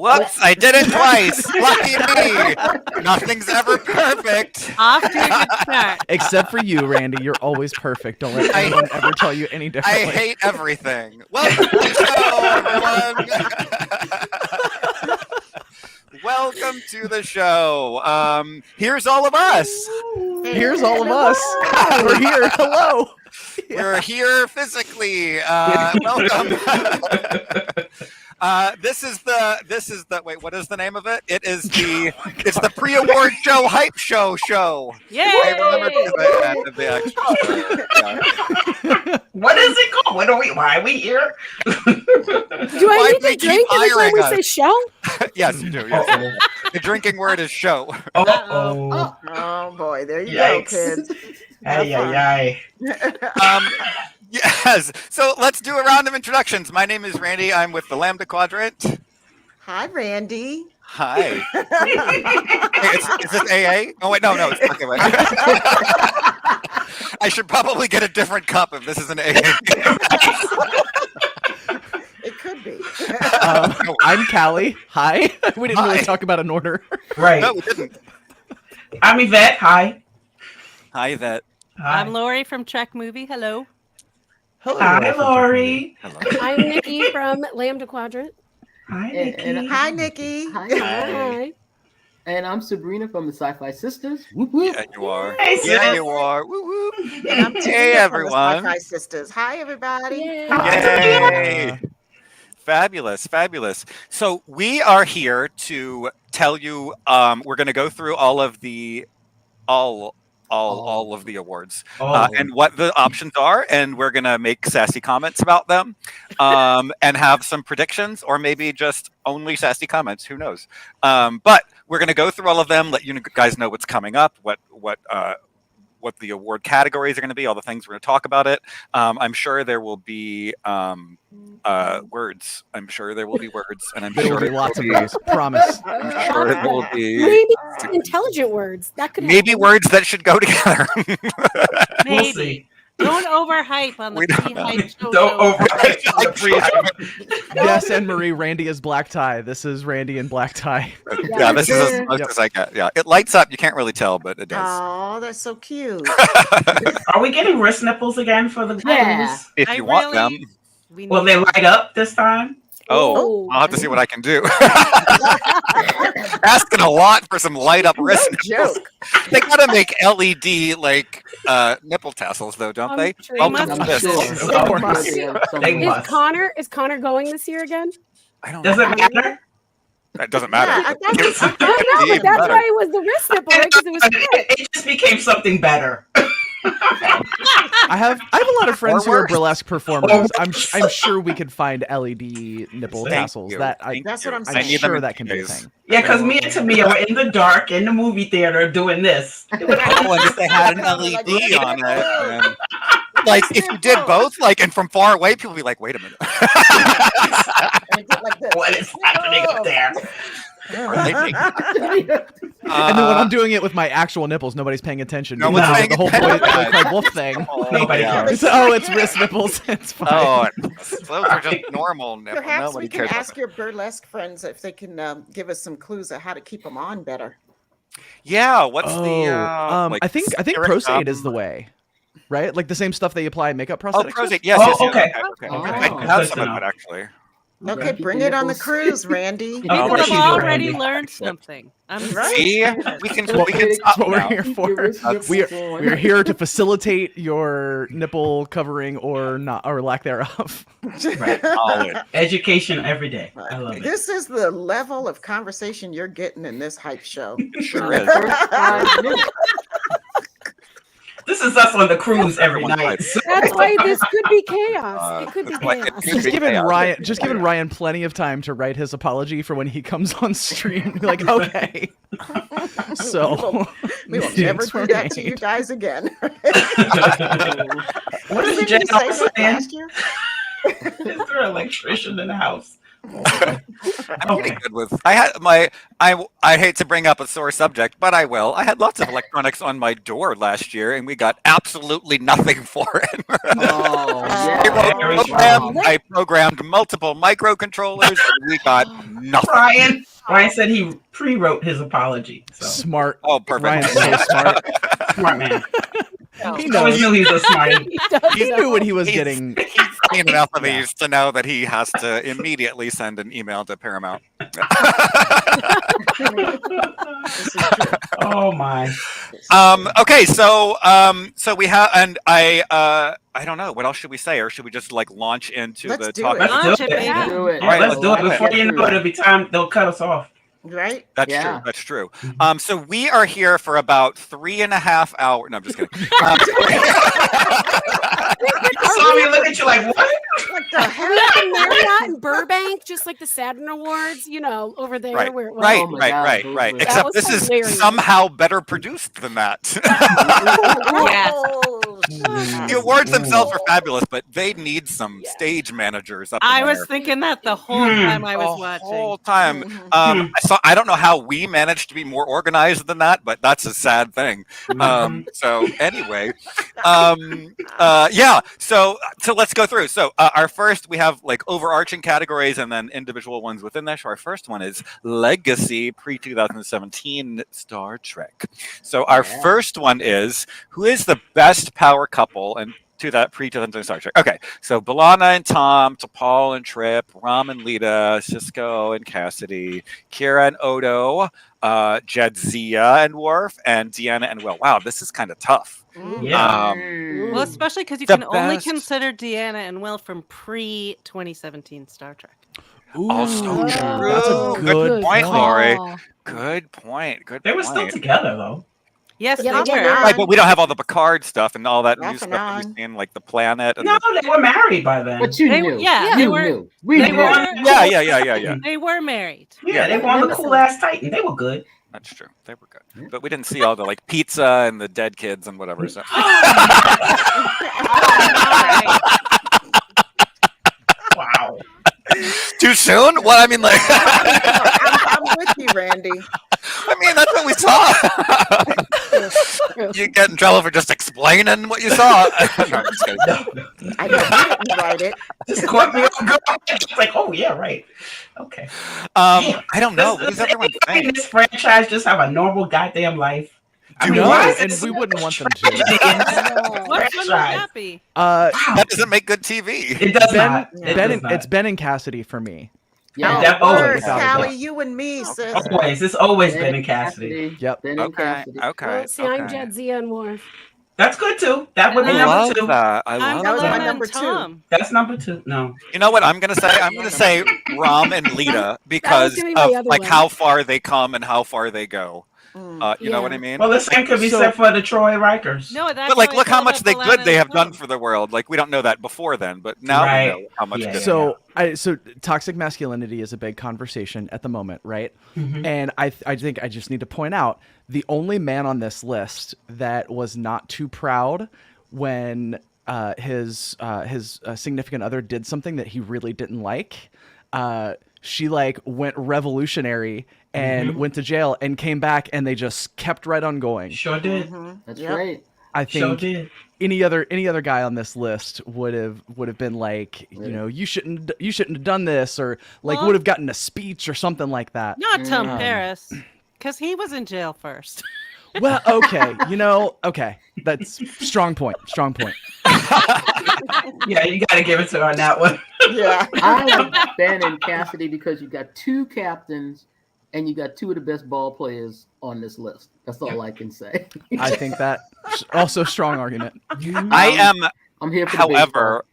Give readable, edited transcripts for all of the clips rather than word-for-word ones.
Whoops, I did it twice. Lucky me. Nothing's ever perfect. Off to a good start. Except for you, Randy. You're always perfect. Don't let anyone ever tell you any I differently. hate everything. Welcome to the show, everyone. Welcome to the show. Here's all of us. Here's all of us. We're here. Hello. We're here physically. Welcome. This is the wait, what is the name of it? It's the pre-award show hype show. Yay! I remember the actual show. What is it called? Why are we here? Do I need to drink every time we say show? Yes, you do. Yes. The drinking word is show. Oh boy, there you go, kids. Ay. Yes. So let's do a round of introductions. My name is Randy. I'm with the Lambda Quadrant. Hi, Randy. Hi. Hey, is this AA? Oh wait, no. Okay, wait. I should probably get a different cup if this is an AA. It could be. I'm Callie. Hi. We didn't really talk about an order. Right. No, we didn't. I'm Yvette. Hi. Hi, Yvette. Hi. I'm Lori from Trek Movie. Hello. Hi, Lori. Hello. I'm Nikki from Lambda Quadrant. Hi, Nikki. Hi, Nikki. Hi. And I'm Sabrina from the Sci-Fi Sistas. Whoop, whoop. Yeah, you are. Hey, Yeah, sis. you are. Woo woo. And I'm Hey, Tina everyone. from the Sci-Fi Sistas. Hi, everybody. Yay! Fabulous. So we are here to tell you. We're going to go through all of the all of the awards and what the options are, and we're going to make sassy comments about them, and have some predictions, or maybe just only sassy comments. Who knows? But we're going to go through all of them, let you guys know what's coming up, what the award categories are going to be, all the things we're going to talk about it. I'm sure there will be words. I'm sure there will be words, and I'm There sure will be lots of those. Promise. I'm sure there will be Maybe some intelligent words. That could maybe happen. words that should go together. We'll Maybe. see. Don't overhype on the We don't pre-hype show. Don't overhype the pre-hype. Yes, and Marie, Randy is black tie. This is Randy in black tie. Yeah, this is as close as I get. Yeah, it lights up. You can't really tell, but it does. Oh, that's so cute. Are we getting wrist nipples again for the Yeah. cruise? If you want them. Will they light up this time? Oh, I'll have to see what I can do. Asking a lot for some light up wrist nipples. joke. They gotta make LED nipple tassels though, don't they? I'm sure Welcome must to this. Of course. They Is must. Is Connor going this year again? I don't Does know. it matter? That doesn't Yeah, matter. I thought I don't know, but that's why it was the wrist nipple, right? Because it was good. It just became something better. I have a lot of friends who are worse. burlesque performers. I'm sure we could find LED nipple Thank tassels. you. That's what I'm I'm saying. need them sure in that can be a days. thing. Yeah, because me and Tamia were in the dark in the movie theater doing this. Oh, and if they had an LED on it, then- like if you did both, like, and from far away, people would be like, "Wait a minute." And it did like this. What is happening up there? And then when I'm doing it with my actual nipples, nobody's paying attention. No because one's of the whole paying boy attention. Cry Wolf thing. Nobody yeah. cares. It's wrist nipples. It's fine. Oh, those are just normal nipples. Perhaps Nobody we can cares about ask your burlesque friends if they can give us some clues of how to keep them on better. that. Yeah, what's the? I think spirit, prostate is the way, right? Like the same stuff they apply makeup Oh, prosthetics. prostate. Yes. Oh, yes, yes, okay. okay. Oh. I have Good some to of know. that actually. Okay, bring it on the cruise, Randy. Oh, People course have you do, already Randy. learned something. I'm Right. See, excited. we can That's stop what we're now. here for. We are here to facilitate your nipple covering or not, or lack thereof. Right. Solid. Education every day. I love it. This is the level of conversation you're getting in this hype show. It sure is. This is us on the cruise every night. That's why this could be chaos. It could be like it chaos. could be. Just giving Ryan plenty of time to write his apology for when he comes on stream. Be like, okay. So We will never do that to you guys again. What What is did Jen you say that saying? last year? Is there an electrician in the house? I'm pretty good with. I had my. I hate to bring up a sore subject, but I will. I had lots of electronics on my door last year, and we got absolutely nothing for it. Oh, I, yeah. wrote programs, I programmed multiple microcontrollers, and we got nothing. Ryan said he pre-wrote his apology. So. Smart. Oh, perfect. Ryan's so smart. Smart man. He Always knows. knew he was a smarty. He knew what he was getting. He's seen enough of these to know that he has to immediately send an email to Paramount. Oh my. Okay, so we have, and I don't know, what else should we say, or should we just like launch into Let's the do topic? it. Let's do it. baby. Do it. All right, let's let's do it. do it. Before you know it, it'll be time. They'll cut us off. Right? That's Yeah. true. That's true. So we are here for about 3.5 hours. No, I'm just kidding. Saw me look at you like, what? What the hell? The Marriott in Burbank, just like the Saturn Awards, over there. Right, where it was. right, Oh my God, right. that Except was this hilarious. is somehow better produced than that. Yes. The awards themselves are fabulous, but they need some stage managers up in I there. was thinking that the whole time I was The watching. whole time. So I don't know how we managed to be more organized than that, but that's a sad thing. So anyway, yeah. So let's go through. So our first, we have like overarching categories and then individual ones within that. So our first one is Legacy pre-2017 Star Trek. So our first one is, who is the best power couple and to that pre-2017 Star Trek? Okay, so B'Elanna and Tom, T'Pol and Trip, Rom and Lita, Cisco and Cassidy, Kira and Odo, Jadzia and Worf, and Deanna and Will. Wow, this is kind of tough. Yeah. Well, especially because you The can only best. consider Deanna and Will from pre-2017 Star Trek. Also Ooh, true. that's a Good point, Lori. Aw. Good point. Good They were point. still together though. Yes, Yeah, they they were. were. Right, but we don't have all the Picard stuff and all that new Off stuff and that we've on. seen, like the planet. And No, they were married by then. But you They- knew. yeah, you they were- knew. We they knew. were- Yeah. They were married. Yeah, they were on the cool ass Titan. They were good. That's true. They were good. But we didn't see all the like pizza and the dead kids and whatever. So. Wow. Too soon? Well, I mean, like, I'm with you, Randy. I mean, that's what we saw. You get in trouble for just explaining what you saw. No, I'm just kidding. I know you didn't write it. Just caught me off guard. It's like, oh yeah, right. Okay. I don't know. What does everyone Can think? this franchise just have a normal goddamn life? I mean, No, why is and it we so wouldn't want them to. What's one franchise? happy? That doesn't make good TV. It does Ben, not. It Ben, does and, not. it's Ben and Cassidy for me. Yeah. That always. Word, Callie, you and me, sis. Always. It's always Ben and Cassidy. Yep. Ben and Okay. Cassidy. Okay. Well, see, I'm okay. Jadzia and Worf. That's good too. That would be I number love 2. that. I I'm love That was my B'Elanna that. number and two. Tom. That's number 2. No. You know what I'm gonna say? I'm gonna say Rom and Lita because gonna be my of other like one. how far they come and how far they go. You know what I mean? Well, the same could be So- said for the Troy Rikers. No, that's But like, how I look how feel much about they good B'Elanna they and have done Tom. for the world. Like we don't know that before then, but now Right. we know how much Yeah. they So so toxic masculinity is a big conversation at the moment, right? And I think I just need to point out the only man on this list that was not too proud when his significant other did something that he really didn't like. She like went revolutionary and went to jail and came back and they just kept right on going. Sure did. That's Yep. right. I Sure think did. any other guy on this list would have been like, you shouldn't have done this, or like Well- would have gotten a speech or something like that. Not Tom Paris, because he was in jail first. Well, okay, okay, that's strong point. Yeah, you got to give it to her on that one. Yeah. I like Ben and Cassidy because you got 2 captains and you got 2 of the best ball players on this list. That's all I can say. I think that also strong argument. I am, I'm here for however,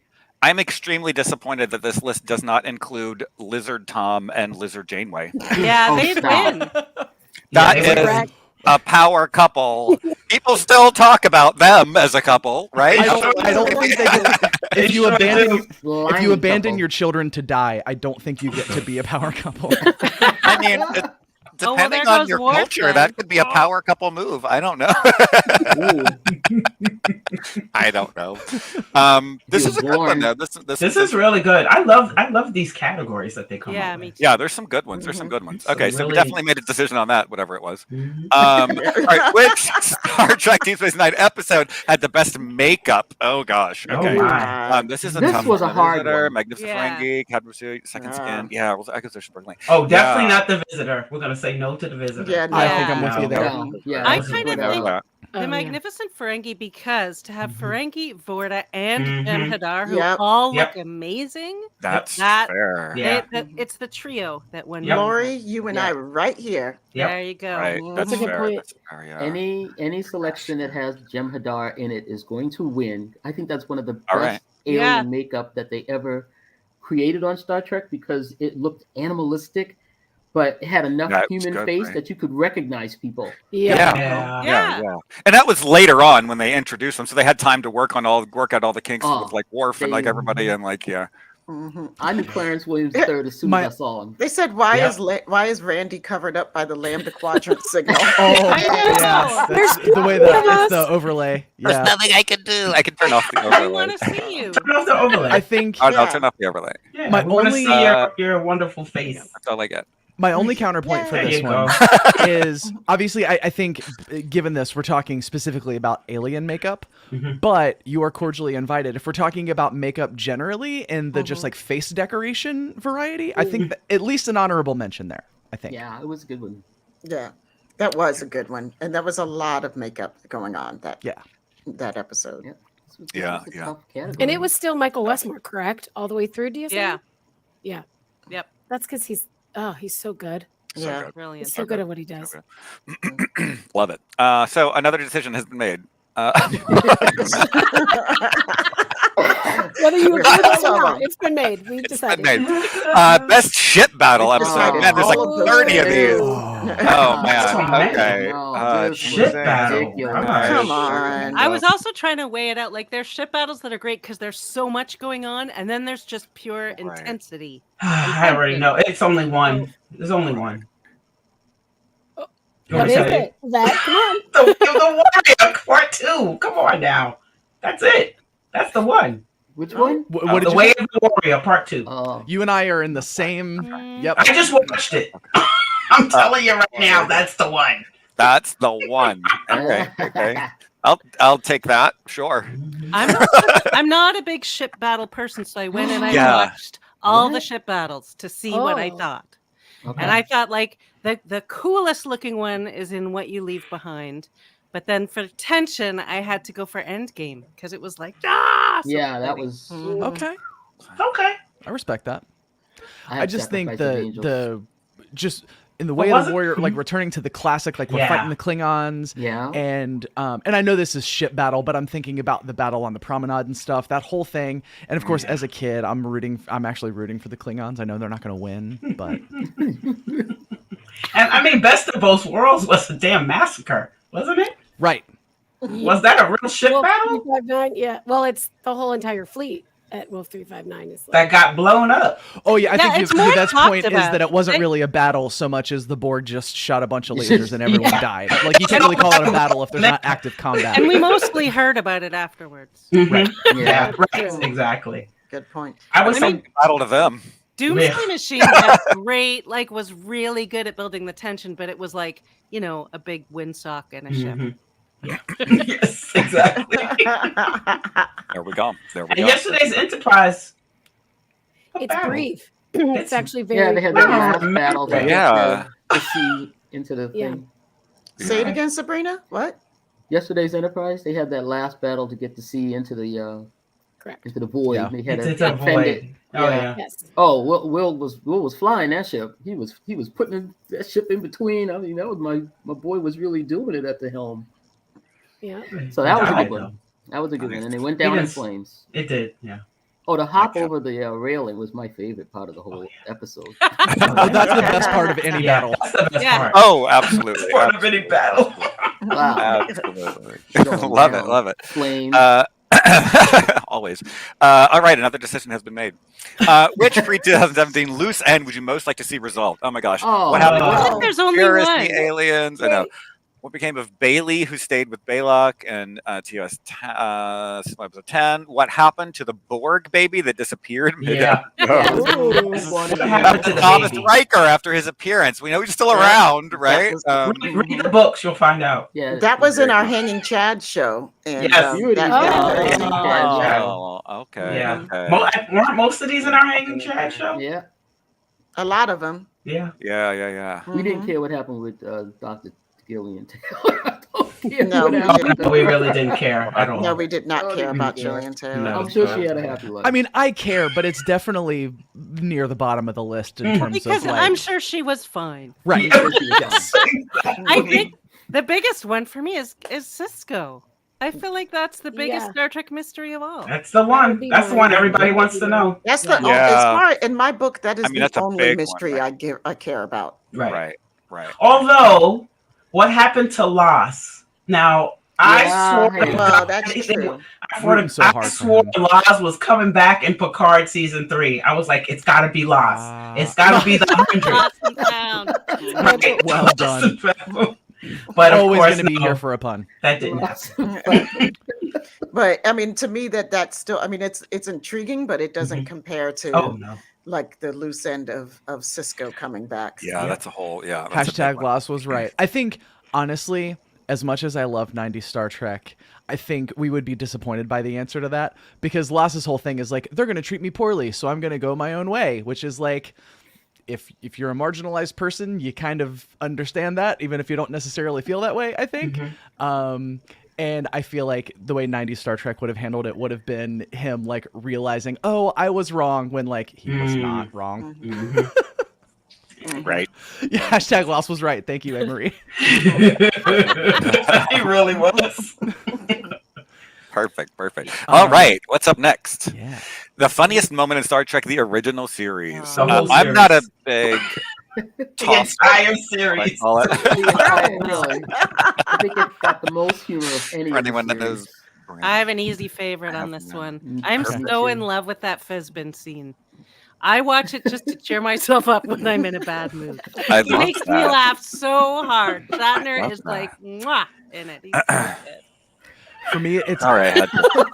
I'm extremely disappointed that this list does not include Lizard Tom and Lizard Janeway. Yeah, Oh, they'd stop. win. That Yeah, they is Correct. a power couple. People still talk about them as a couple, right? I don't think they get, if you Sure abandon do. if you abandon your children to die, I don't think you get to be a power couple. I mean, Oh, well, depending there on goes your Ward culture, then. that could be a power couple move. I don't know. Ooh, I don't know. This You're is a good one born- though. This is really good. I love these categories that they come Yeah, up me with. too. Yeah, there's some good ones. There's some good ones. So Okay, so we really- definitely made a decision on that, whatever it was. Mhm. All right, which Star Trek Deep Space Nine episode had the best makeup? Oh gosh. Oh Okay. my. This is a This tough was one. a hard Visitor, one. Magnificent Yeah. Ferengi, Cadmus Suit, Second Skin. Yeah, well, I guess they're sprinkling. Oh, definitely Yeah. not the visitor. We're gonna say no to the visitor. Yeah, I Yeah. think I'm with you there. no, yeah, I this is kind of good. think Yeah. Oh, the yeah. Magnificent Ferengi, because to have Mhm. Ferengi, Vorta, and Mhm. Jem'Hadar, who Yep. all Yep. look amazing. That's That- fair. Yeah. It's the trio that won. Yep. me. Lori, you and Yeah. I right here. Yep. There you go. Right. That's That's a good fair. point. That's fair. Yeah. Any selection that has Jem'Hadar in it is going to win. I think that's one of the best All right. alien Yeah. makeup that they ever created on Star Trek because it looked animalistic, but it had enough That was human good, face right? that you could recognize people. Yeah. Yeah. Yeah. And that was later on when they introduced them, so they had time to work out all the kinks Oh, with like Worf and like they- everybody, and like Mhm. I knew Clarence Williams Yeah. III as soon My- as I saw him. They said, why Yeah. is Randy covered up by the Lambda Quadrant signal? Oh, I know. yeah. There's That's the way that of us. it's the overlay. there's Yeah. nothing I can do. I can turn off the I overlay. want to see you. Turn off the overlay. I think Oh no, Yeah. turn off the overlay. yeah, my we want to only- see your wonderful face. That's all I get. my only counterpoint for There this you one go. is obviously I think given this we're talking specifically about alien makeup, Mhm. but you are cordially invited. If we're talking about makeup generally in the just like face decoration variety, I think that at least an honorable mention there. I think. Yeah, it was a good one. Yeah, that was a good one, and there was a lot of makeup going on that Yeah. episode. Yeah. This was- Yeah, this was a yeah. tough category. And it was still Michael Westmore, correct? All the way through, do you say? Yeah. Yeah. Yep. That's because he's so good. So Yeah. good. Brilliant. He's so good at what he does. So good. Love it. So another decision has been made. Whether you agree with That's it or all not, right. it's been made. We've It's been decided. made. Best ship battle We episode. decided Man, there's like all of those 30 of things. these. Oh. Oh That's so man. many. Okay. No, this Ship was battle. ridiculous. Come on. Come on. I was also trying to weigh it out. Like, there's ship battles that are great because there's so much going on, and then there's just pure intensity. I already know. It's only one. There's only one. You What want is me to tell you? it? That come on. The Warrior Part 2. Come on now. That's it. That's the one. Which one? What did The you Way of the Warrior Part 2. Oh, You and I are in the same. Mm. Yep. I just watched it. I'm telling you right now, that's the one. That's the one. Okay. Okay. I'll take that. Sure. I'm not a big ship battle person, so I went and I Yeah. watched all the What? ship battles to see what I Oh. thought. Okay. And I thought like the coolest looking one is in What You Leave Behind. But then for tension, I had to go for Endgame because it was like, so yeah, that pretty. was. Mhm. Okay. Okay. I respect that. I had just think Sacrifice of Angels. the just in the What way of was the it? warrior, like returning to the classic, like we're Yeah. fighting the Klingons, Yeah. and I know this is ship battle, but I'm thinking about the battle on the promenade and stuff, that whole thing. And of course, Yeah. as a kid, I'm actually rooting for the Klingons. I know they're not going to win, but And I mean, Best of Both Worlds was a damn massacre, wasn't it? right. Was that a real ship Wolf battle 359, yeah. Well, it's the whole entire fleet at Wolf 359 is like, that got blown up? Oh yeah, I Yeah, think it's more Yvette's talked point is about. that it wasn't They- really a battle so much as the Borg just shot a bunch of lasers and everyone died. Like you can't really call it a battle if there's not active combat. And we mostly heard about it afterwards. Right. Yeah, right. True. Exactly. Good point. I was I mean, Battle to them. Doomsday Yeah. Machine had great, like, was really good at building the tension, but it was like, a big windsock and a ship. Mhm. Yes, exactly. There we go. There we And go. yesterday's Enterprise. what it's battle? brief. It's actually very Yeah, they had that Wow. last battle to get Yeah. to see into the Yeah. thing. Say it again, Sabrina. What? Yesterday's Enterprise, they had that last battle to get to see into the correct. into the void. Yeah. They had It's to a defend it. void. Oh yeah. Yes. Oh, Will was flying that ship. He was putting that ship in between. I mean, that was my boy was really doing it at the helm. Yeah. So that was a Died, good though. one. That was a good Nice. one, and they went down in Yes. flames. It did. Yeah. Oh, the hop Okay. over the railing was my favorite part of the whole episode. That's the best part of any Yeah, battle. that's the best Yeah. part. Oh, absolutely. Part of any battle. Wow. Absolutely. Going love it. down. Love it. Flames. Always. All right, another decision has been made. Which pre-2017 loose end would you most like to see resolved? Oh my gosh. Oh, What happened What with if there's only terrorists, one? the aliens? I know. What became of Bailey, who stayed with Baylock and TOS 10? What happened to the Borg baby that disappeared mid Yeah. What happened to the Thomas baby? Riker after his appearance? We know he's still around, right? Read the books, you'll find out. Yeah, That was in our Hanging Chad show. And, Yes. You already that- said Oh, that. okay. Yeah. Okay. Weren't most of these in our Hanging Chad show? Yeah. a lot of them. Yeah. Yeah. We didn't care what happened with Dr. Gillian Taylor. I don't care No, what we happened. didn't. No, we really didn't care at all. No, we did not care about Yeah. Jillian Taylor. No. I'm sure she had a happy life. I mean, I care, but it's definitely near the bottom of the list in terms Because of like. I'm sure she was fine. Right. I'm sure she was Yes. I think the biggest one for me is Cisco. I feel like that's the biggest Yeah. Star Trek mystery of all. That's the one. be That's the mine. one everybody wants to know. That's the Yeah. as far in my book. That is I mean, the that's a only big one, mystery right? I care about. Right. Right. Although, what happened to Loss? Now, I Yeah, swore. hey. Well, that's true. Rooting so hard I for swore him. Loz was coming back in Picard season 3. I was like, it's got to be Loz. It's got to be the 100. Awesome town. Right. Well done. But of Always course, going to be no, here for a pun. that didn't happen. But I mean, to me, that's still. I mean, it's intriguing, but it doesn't compare to Oh no. like the loose end of Cisco coming back. Yeah, that's a whole. Yeah. that's a big Hashtag one. Loss was right. I think, honestly, as much as I love 90s Star Trek, I think we would be disappointed by the answer to that because Loss's whole thing is like, they're going to treat me poorly, so I'm going to go my own way, which is like, if you're a marginalized person, you kind of understand that, even if you don't necessarily feel that way, I think. And I feel like the way 90s Star Trek would have handled it would have been him like realizing, oh, I was wrong, when like he was not wrong. Right. Yeah, hashtag Loss was right. Thank you, Anne-Marie. He really was. Perfect. All right. What's up next? Yeah. The funniest moment in Star Trek, the original series. The whole I'm not a series. big The toss. entire I series. call it. I think it's got the most humor of any For of the anyone that series. knows. I have an easy favorite I on have this none. one. I'm Perfect. so in love with that Fizbin scene. I watch it just to cheer myself up when I'm in a bad mood. I It love makes me that. laugh so hard. Shatner Love is that. like mwah in it. He's so good. For me, it's All right.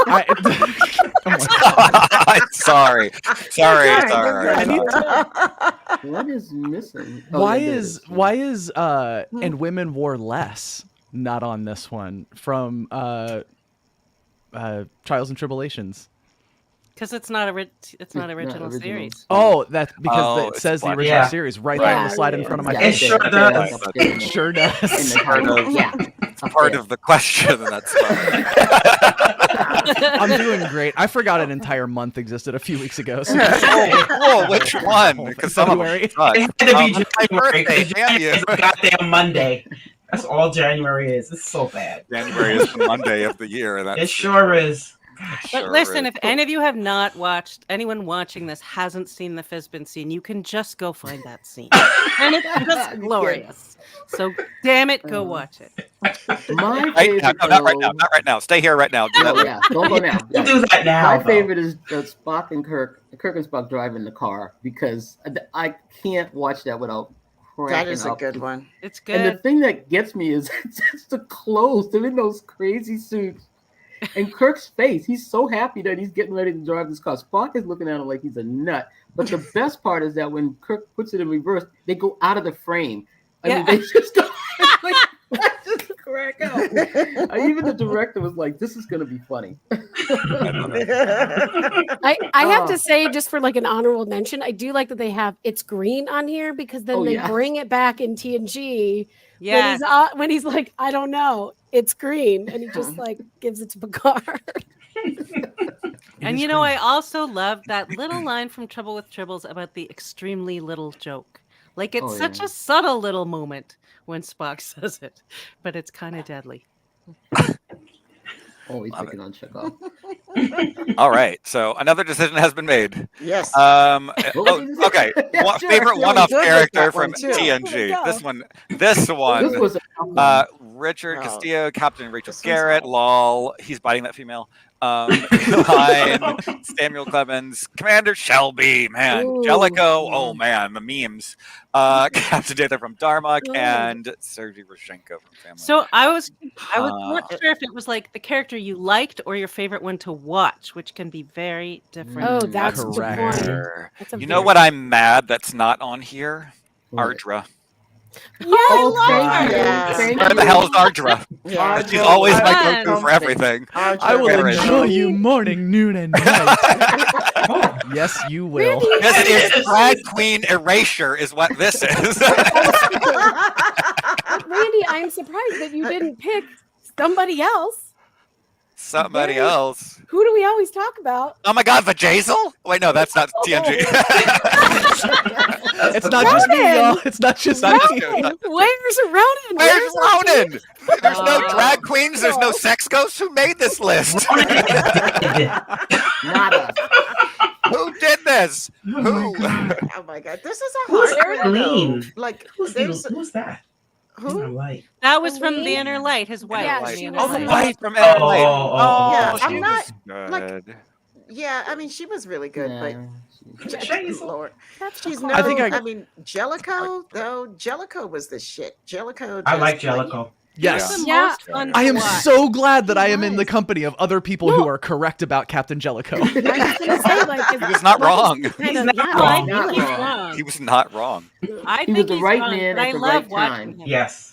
I, oh my God. Sorry. I need What is missing? why yeah, there is it why is and Women Wore Less not on this one from Trials and Tribulations? Because it's not It's not original original. series. Oh, that's because Oh, it it's says the black. original Yeah. series right there on the Yeah, slide in yeah. front of my Yeah, It face. sure there, does. up there in the- Sure in does. the title. Yeah, up Part there. of the question, and that's fine. I'm doing great. I forgot an entire month existed a few weeks ago. So Oh, which one? Because some of them February. suck. It had to be My January. birthday, because damn you. January is a goddamn Monday. That's all January is. It's so bad. January is the Monday of the year. That's It sure is. But sure listen, is. if any of you have not watched, anyone watching this hasn't seen the Fizbin scene, you can just go find that scene. And it's just glorious. So damn it, go watch it. My Right? favorite, No, not right now. though- Not right now. Stay here right now. Do that Oh, later. yeah, don't go now. We'll do that now. My though. favorite is Spock and Kirk and Spock driving the car because I can't watch that without cracking That is a up. good one. It's And the good. thing that gets me is it's the clothes. They're in those crazy suits. And Kirk's face, he's so happy that he's getting ready to drive this car. Spock is looking at him like he's a nut. But the best part is that when Kirk puts it in reverse, they go out of the frame. I mean, they just go like, I just crack out. Even the director was like, this is going to be funny. I have to say, just for like an honorable mention, I do like that they have It's Green on here because then Oh, they yeah. bring it back in TNG Yeah. when he's like, I don't know, it's green, and he just like gives it to Picard. And you know, I also love that little line from Trouble with Tribbles about the extremely little joke. Like it's Oh, such yeah. a subtle little moment when Spock says it, but it's kind of deadly. Always Love picking on Chekhov. All right. So another decision has been made. Yes. Okay. Yeah, sure. Favorite Yeah, one-off good with character that from one, too. TNG. go. This one. This was a tough one. Richard Oh, Castillo, Captain Rachel this one's Garrett. hard. Lol. He's biting that female. Line, Samuel Clemens, Commander Shelby, man, Ooh, Jellicoe, yeah. oh man, the memes. Captain Dathan from Darmok, Ooh. and Sergei Rashenko from Family. So I was not Huh. sure if it was like the character you liked or your favorite one to watch, which can be very different. Oh, that's a good Correct. point. Sure. That's a You know very what good I'm mad that's not on here? What? Ardra. Yeah, Oh, I thank love you. her. Yes. Thank Where the you. hell's Ardra? Yeah. She's always my Fun. go-to for everything. I will Very enjoy good. you morning, noon, and night. Oh, Yes, you will. Randy, This is drag queen erasure is what this is. Randy, I'm surprised that you didn't pick somebody else. Somebody Very- else. Who do we always talk about? Oh my god, Vajazel? Wait, no, that's not TNG. It's not just me, Ronan! y'all. It's not just Not me. just you. Ronan! Where's Ronan? Where's Ronan? There's no Oh. drag queens, there's no sex ghosts. Who made this list? Not us. Who did this? Who? Oh my god, this is a Who's hard one, though. Arlene? Like, Who's that? who? Light. That was from Lee? The Inner Light, his wife. Yeah, from she The was Inner Oh, the in Light. wife from Inner Light. Yeah, she I'm not was like- good. Yeah, I mean, she was really good, Yeah. but Lord, That's she's the no. I think I mean, Jellicoe though. Jellicoe was the shit. Jellicoe. I just, like Jellicoe. Yes. It's the Yeah. most fun I to am watch. so glad that He I am in the was. company of other people who are correct about Captain Jellicoe. I was gonna say, like, He was not wrong. He's not I wrong. think he's Not wrong. He was not wrong. I He think was the he's right wrong, man but at I the love right watching time. him. Yes.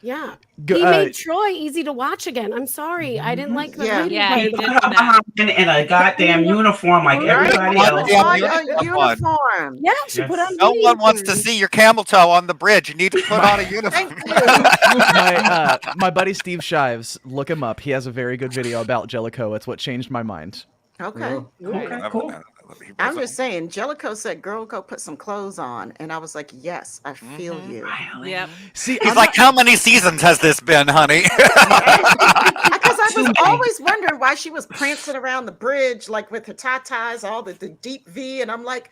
Yeah. Go- He made Troy easy to watch again. I'm sorry. I didn't like the Yeah. lady Yeah, part he of did it. that. In a goddamn uniform like everybody Right? else. Yeah, On uniform a on. uniform. Yeah, she put on Yes. No beauty one wants to uniforms. see your camel toe on the bridge. You need to put on a uniform. Thank you. my buddy Steve Shives, look him up. He has a very good video about Jellicoe. It's what changed my mind. Okay. Okay, cool. I'm just saying, Jellicoe said, "Girl, go put some clothes on," and I was like, "Yes, I feel you." Really? Yep. See, He's I'm like, how many seasons has this been, honey? Because I Too was many. always wondering why she was prancing around the bridge, like with her tatas, all the deep V, and I'm like,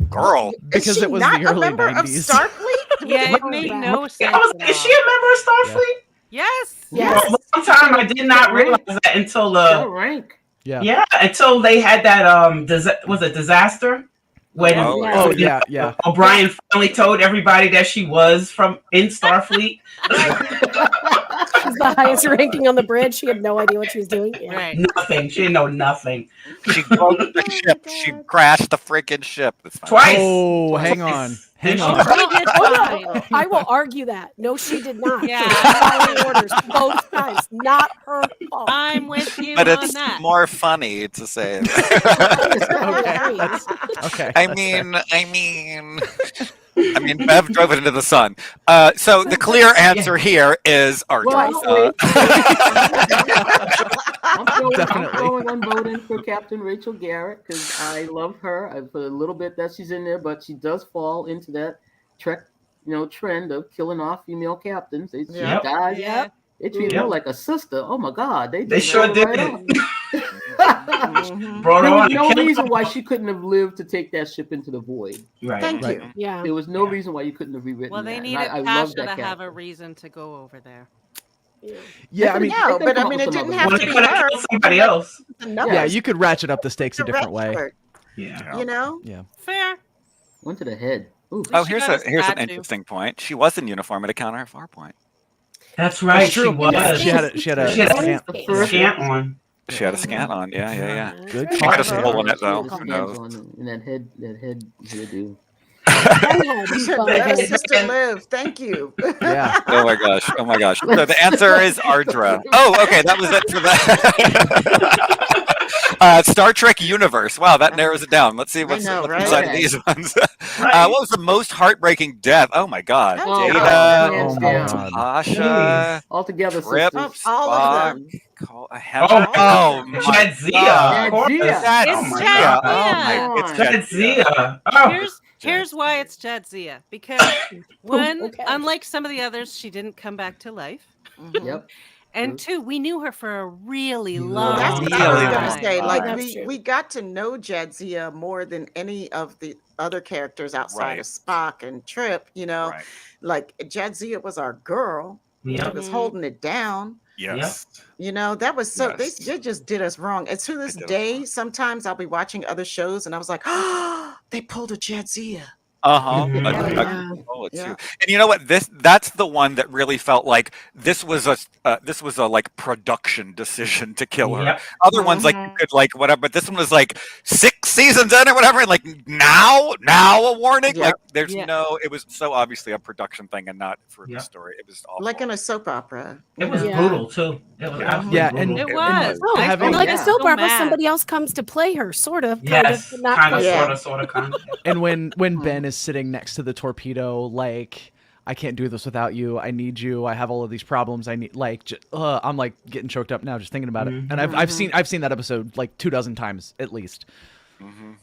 Girl. is Because she it was not the a early member of 90s. Starfleet? Yeah, it Oh, made wow. no sense. I was at is all. she a member of Starfleet? Yes. Yes. For a long time, I did not realize that until Still rank. yeah. until they had that was it disaster when Oh, Yeah. Oh yeah, yeah. O'Brien finally told everybody that she was from in Starfleet. She's the highest ranking on the bridge. She had no idea what she was doing. Yeah. Right. Nothing. She didn't know nothing. She broke the Oh, ship. my She God. crashed the freaking ship. It's fine. Twice. Oh, Twice. hang on. Hang Did on. she? She did Oh, fine. no. I will argue that. No, she did not. Yeah. She was following orders both times. Not her fault. I'm with you But on it's that. more funny to say that. Okay. I that's fair. mean, Bev drove it into the sun. So the clear answer here is Ardra. Well, I'm Definitely. going on voting for Captain Rachel Garrett because I love her. For a little bit that she's in there, but she does fall into that Trek, trend of killing off female captains. She Yep. dies. Yeah. They treat her like a sister. Oh my God, They just sure ran did. right off. Mhm. Brought There her was on. no and killed reason her. why she couldn't have lived to take that ship into the void. Right. Thank Right. you. Yeah. There was no Yeah. reason why you couldn't have rewritten Well, that. they And needed I love Pasha that to have a character. reason to go over there. Yeah, I mean, No, they but come I up mean, with it some didn't other have Well, to they be could have her. killed somebody else. yeah, you could ratchet up the stakes a different way. Redford, Yeah. you know? Yeah. Fair. Went to the head. Ooh. Oh, She here's got a an statue. interesting point. She was in uniform at a counter at Farpoint. That's right. That's true. She was. She had a She had a scant. The first Scant on. She had a scan on. Yeah. Good She call. could have Yeah. stolen it though. She Who had knows? scans on in that head hairdo. Let Sister Liv, thank you. Yeah. Oh my gosh. Oh my gosh. So the answer is Ardra. Oh, okay. That was it for that. Star Trek universe. Wow, that narrows it down. Let's see what's right? inside of these ones. Right. What was the most heartbreaking death? Oh my god. Oh, Data, hands Oh my down. God. Tasha, Altogether, Trip, sisters. All of Spock, them. Oh, my Jadzia. God. Of course. Jadzia. That's Oh my Jadzia. God. Oh my, it's Jadzia. Jadzia. Oh. Here's why it's Jadzia. Because one, Okay. unlike some of the others, she didn't come back to life. Mhm. Yep. And two, we knew her for a really Long long That's time. what I was Really gonna long say. time. Like That's true. we got to know Jadzia more than any of the other characters outside Right. of Spock and Trip. Right. Like Jadzia was our girl. She Yep. was Mhm. holding it down. Yes. You know, that was so Yes. they just did us wrong. And to this They did us day, wrong. sometimes I'll be watching other shows and I was like, oh, they pulled a Jadzia. Uh-huh. Mhm. Yeah. Yeah. And you know what? That's the one that really felt like this was a like production decision to kill her. Yep. Other ones like you could like whatever, but this one was like 6 seasons in or whatever, and like now a warning. Yep. Like there's Yeah. it was so obviously a production thing and not for the Yep. story. It was awful. Like in a soap opera. It was Yeah. brutal too. It was absolutely Yeah, brutal. It was. Oh, having- and like a Yeah. soap So opera, mad. somebody else comes to play her, sort of, Yes, but not kind of, quite. sort of, kind of. And when Ben is sitting next to the torpedo, like, I can't do this without you. I need you. I have all of these problems. I need I'm like getting choked up now just thinking about it. And I've seen that episode like 24 times at least.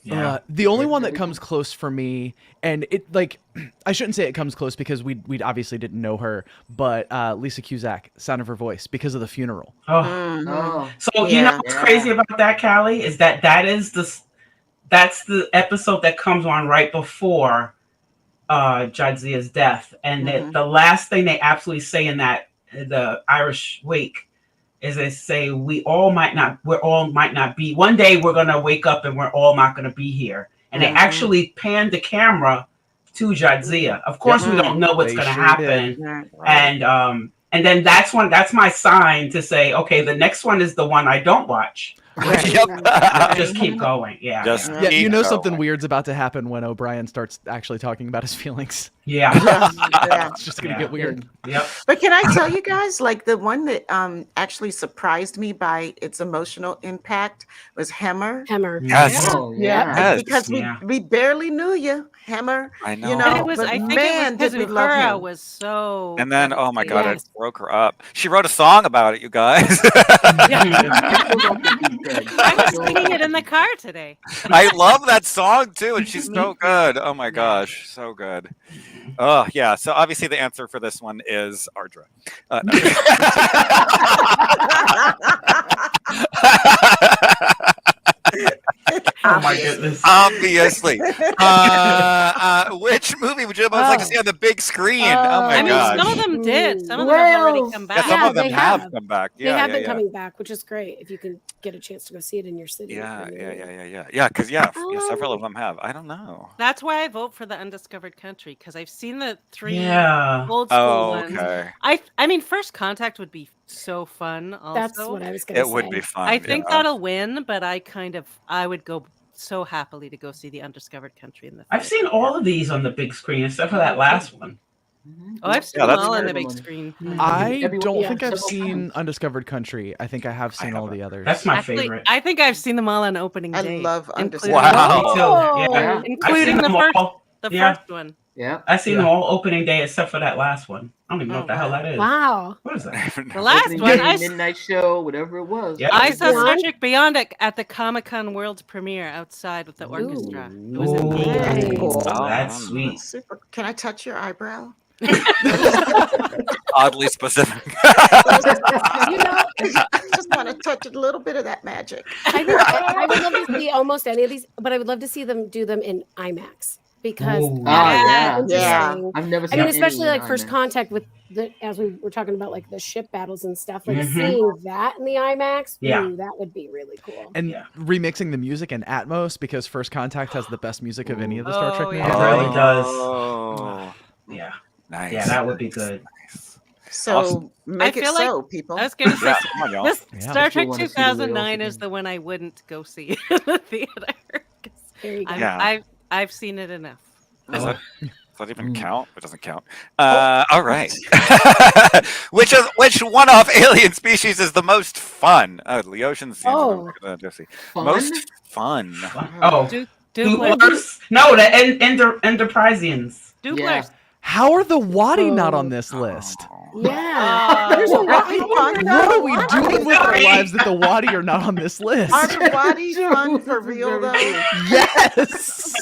Yeah. The only one that comes close for me, and it like I shouldn't say it comes close because we obviously didn't know her, but Lisa Cusack, sound of her voice because of the funeral. Oh. Mhm. Oh, So you know what's crazy about that, Callie, is that's the episode that comes on right before Jadzia's death, and the last thing they absolutely say in that the Irish wake is they say we all might not be. One day we're gonna wake up and we're all not gonna be here, and they actually panned the camera to Jadzia. Of course, we don't know what's They gonna sure happen, did. and then that's my sign to say, okay, the next one is the one I don't watch. Just keep going. Yeah. Just Yeah, you know keep something going. weird's about to happen when O'Brien starts actually talking about his feelings. Yeah. Yeah. It's just gonna get weird. Yep. But can I tell you guys, like the one that actually surprised me by its emotional impact was Hammer. Hammer. Yes. Oh, yeah. Yes. Because we barely knew you, Hammer. I know. You know, And it was, but I think man, it was did because we love Uhura him. was so. And then, oh my God, Yes. it broke her up. She wrote a song about it, you guys. I was singing it in the car today. I love that song too, and she's so good. Oh my gosh, so good. Oh yeah. So obviously the answer for this one is Ardra. Oh my goodness. Obviously. Which movie would you most like to see on the big screen? Oh my I mean, gosh. some of them did. Some of them have already Wales. come Yeah, back. some Yeah, of them they have have. come back. They Yeah, have yeah, been yeah. coming back, which is great if you can get a chance to go see it in your city. Yeah, I mean, yeah. Because several of them have. I don't know. That's why I vote for the Undiscovered Country, because I've seen the 3 Yeah. old school Oh, ones. okay. I mean, First Contact would be so fun. Also, That's what I was going to It say. would be fun. I think yeah. that'll win, but I would go so happily to go see the Undiscovered Country in the. I've seen all of these on the big screen except for that last one. Oh, I've seen Yeah, them that's all on the good. big screen. I Everyone- don't yeah, think I've several seen times. Undiscovered Country. I think I have seen all haven't. the others. That's my Actually, favorite. I think I've seen them all on opening I day. love including- Undiscovered. Wow. Me too. Oh. Yeah. I've including seen the them first, all. the Yeah. first one. Yeah. I've seen Yeah. them all opening day except for that last one. I don't even know Oh, what the hell wow. that is. Wow. What is that? The last Opening one, day, I midnight show, whatever it was. Yeah. I saw Star Beyond? Trek Beyond at the Comic-Con World premiere outside with the orchestra. It was Ooh. amazing. Cool. Oh, That's wow. sweet. Super. Can I touch your eyebrow? Oddly specific. You know, I just want to touch a little bit of that magic. I would love to see almost any of these, but I would love to see them do them in IMAX because Ooh. that's Yeah. interesting. I've never I seen mean, any especially in like First IMAX. Contact with as we were talking about like the ship battles and stuff, like Mhm. seeing that in the IMAX, Yeah. ooh, that would be really cool. And Yeah. remixing the music in Atmos because First Contact has the best music of any of the Star Trek Oh, movies. yeah. It really does. Oh, Yeah. nice. Yeah, that would be good. Nice. So Awesome. make it feel like- so, people. I was gonna say Yeah, come on, y'all. this Yeah. Star I still Trek wanna see the 2009 whales is the again. one I wouldn't go see in the theater. 'Cause There you go. Yeah. I've seen it enough. Does that even count? It doesn't count. Oh. All right. which one off alien species is the most fun? Oh, Leotians. Oh. Fun? Most fun. Oh. Dupler. Dupers? No, the Enterpriseians. Duplers. Yeah. How are the Wadi not on this list? Yeah. Oh. There's a lot Wadi of fun. What are we Wadi doing with our sorry. lives that the Wadi are not on this list? Are the Wadi fun for real though? Yes.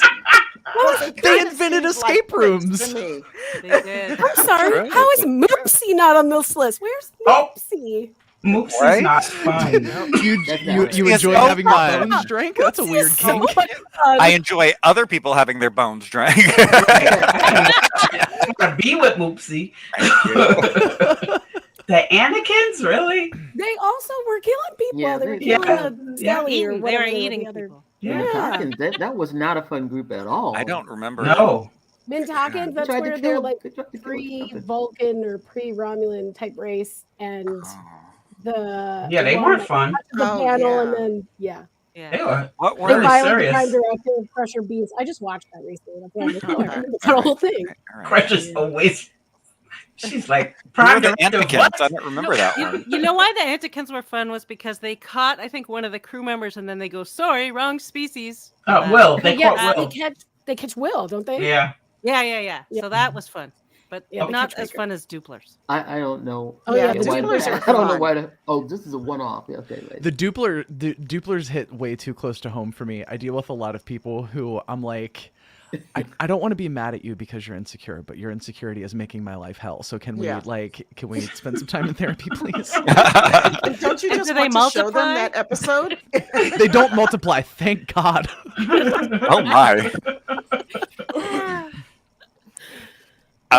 They kinda invented seems escape like tricks rooms. to me. They did. I'm sorry. Right. How is Moopsie not on this list? Where's Oh. Moopsie? Moops Right? is not fun. You That's you, not you right. enjoy It's so having your fun. bones drank? That's a weird So kink. much fun. I enjoy other people having their bones drank. I want to be with Moopsie. The Anakins, really? They also were killing people. Yeah, They were they- killing yeah, the yeah. Sally or They whatever were they were, eating the other. people. Yeah, Yeah. Hawkins, that was not a fun group at all. I don't remember. No. Mintakins, They that's tried to where kill they're him. like They tried to kill him. pre-Vulcan or pre-Romulan type race, and Oh. Yeah, they one weren't that fun. touches the Oh, panel, and yeah. then yeah, They Yeah. were What they were really violate the serious. Prime Directive, Crusher beats. I just watched that recently. That's why I remember Okay. I remember that whole thing. All right. Precious always. She's like, Who were Prime the Directive, Antikins? what? I don't remember that one. You know why the Antikins were fun was because they caught, I think, one of the crew members, and then they go, "Sorry, wrong species." Will. They But yeah, caught Will. they catch Will, don't they? Yeah. Yeah. Yeah. So that was fun, but Yeah, they not catch as Baker. fun as Duplers. I don't know. Oh, yeah, the why Duplers are I don't know fun. why. This is a one-off. Yeah, okay, right. The Duplers hit way too close to home for me. I deal with a lot of people who I'm like, I don't want to be mad at you because you're insecure, but your insecurity is making my life hell. So can we spend some time in therapy, please? And don't you And just do they want to show them multiply? that episode? They don't multiply, thank God. Oh my.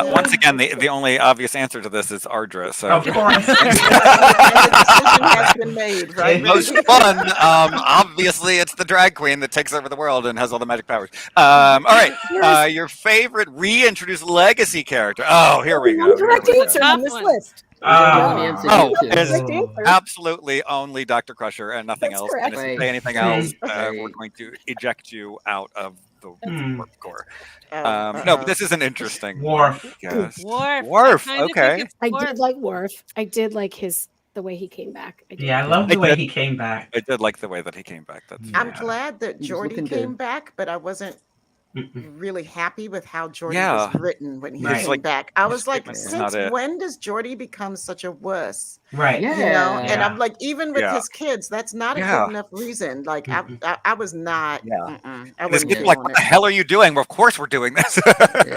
Once again, the only obvious answer to this is Ardra. So Of course. And the decision has been made, right? most fun. Obviously, it's the drag queen that takes over the world and has all the magic powers. All right, your favorite reintroduced legacy character. Oh, here we go. One correct Here we go. answer on this list. Answer Oh, here, too. it's Correct answer. absolutely only Dr. Crusher and nothing That's else. correct. And if you Right. say anything else, Right. we're going to eject you out of the warp core. Oh, No, but this is an interesting Worf. Yes. Worf. Worf, I kinda okay. think it's I Worf. did like Worf. I did like the way he came back. I did. Yeah, I love the I way did. he came back. I did like the way that he came back. That's I'm Yeah. glad that He was Geordi looking came good. back, but I wasn't really happy with how Geordi Yeah. was written when he Right. came Like, back. I his was like, statement is since not it. when does Geordi become such a wuss? Right. Yeah. You know, and Yeah. I'm like, even with Yeah. his kids, that's not a Yeah. good enough reason. Like, I was not. Yeah. I And his wasn't kids in are like, on what it. the hell are you doing? Well, of course we're doing this.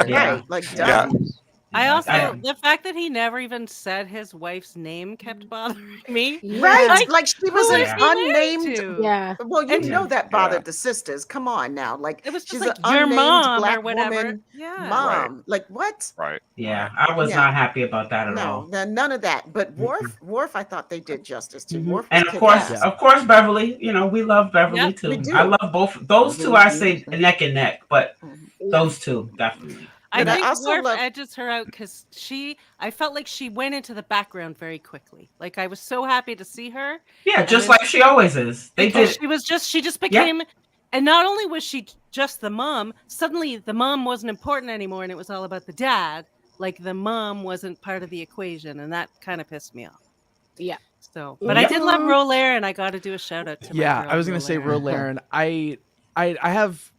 Yeah. Right, like, Yeah. dumb. I also I- the fact that he never even said his wife's name kept bothering me. Right, Like, like she was who an is he married unnamed. to? Yeah. Well, you And- know that Yeah. bothered the sisters. Come on now, like It was just she's like an your unnamed mom black or whatever. woman Yeah. mom. Like what? Right. Yeah, I was Yeah. not happy about that at No, all. none of that. But Worf, I thought they did justice to. Mhm. Worf was And of kick course, ass. of course, Beverly. You know, we love Beverly Yep, too. we do. I love both those two. I say neck and neck, but those two definitely. I But I think also Worf love- edges her out because I felt like she went into the background very quickly. Like I was so happy to see her. Yeah, And just then- like she always is. They because did. she just became, and not only was she just the mom, suddenly the mom wasn't important anymore, and it was all about the dad. Like the mom wasn't part of the equation, and that kind of pissed me off. Yeah. So, but I did love Rolaire, and I got to do a shout out to my Yeah, girl, I was gonna say Rolaire. Rolaren. I have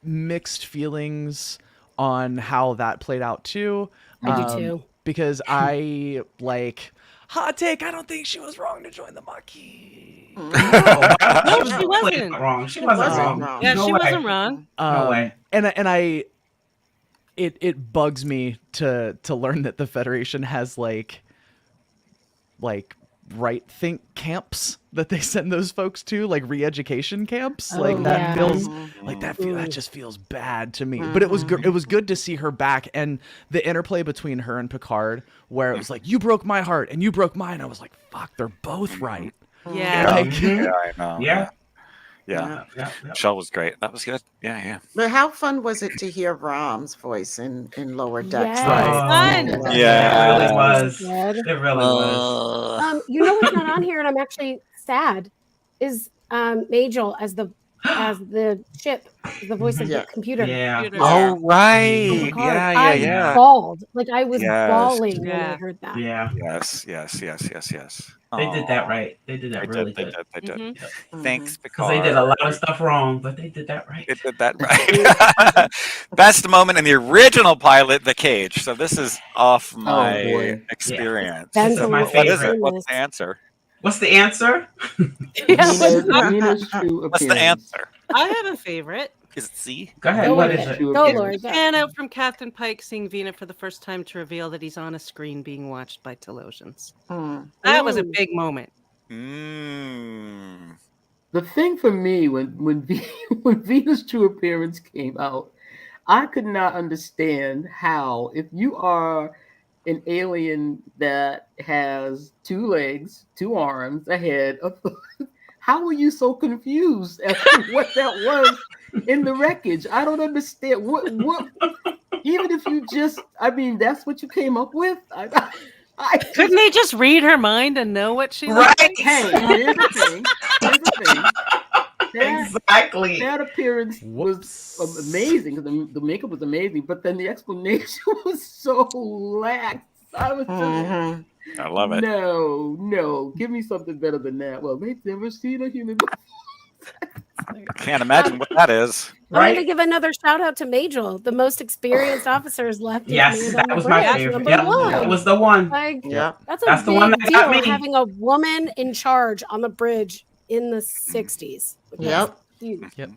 mixed feelings on how that played out too. I do too. Because I like hot take. I don't think she was wrong to join the Maquis. No, she wasn't. wrong. She wasn't wasn't wrong. wrong. Yeah, No she way. wasn't wrong. No way. And I it bugs me to learn that the Federation has like right think camps that they send those folks to, like re-education camps. Like that yeah. feels like that just feels bad to me. But it was good to see her back, and the interplay between her and Picard, where it was like, you broke my heart and you broke mine. I was like, fuck, they're both right. Yeah. Like, Yeah, I know. Yeah. Yeah. Yeah. Shell was great. That was good. Yeah. But how fun was it to hear Rom's voice in Lower Decks? Yes. Right. Fun. Yeah. It really was. Good. It really was. You know what's not on here, and I'm actually sad, is Majel as the ship, the voice of Yeah. the computer. Yeah. Computer. Oh right. Picard. Yeah. I bawled. Like I was Yes. bawling when I Yeah. heard that. Yeah. Yes. They did that right. They did that really good. They did. Mhm. Thanks, Because Picard. they did a lot of stuff wrong, but they did that right. It did that right. Best moment in the original pilot, the cage. So this is off my boy. experience. That's This is my What is favorite. it? What's the answer? What's the answer? Nina's true What's the appearance. answer? I have a favorite. Is it C? Go ahead. Go What with is it. it? True Go, appearance. Lord. Go. Fan out from Captain Pike seeing Vina for the first time to reveal that he's on a screen being watched by Telosians. That was a Ooh. big moment. Mm. The thing for me when Venus' true appearance came out, I could not understand how, if you are an alien that has 2 legs, 2 arms, a head. How were you so confused as to what that was in the wreckage? I don't understand. What? Even if you just, I mean, that's what you came up with. Couldn't they just read her mind and know what she looked like? Hey, here's the thing. Exactly. That appearance was amazing because the makeup was amazing, but then the explanation was so lax. I was just, I love it. No, give me something better than that. Well, they've never seen a human before. I can't imagine what that is. I'm going to give another shout out to Majel, the most experienced officers left. Yes, that was my favorite. Yep, that was the one. Like, Yeah, that's the big one that got deal, me. having a woman in charge on the bridge in the 60s. Yep. Yep.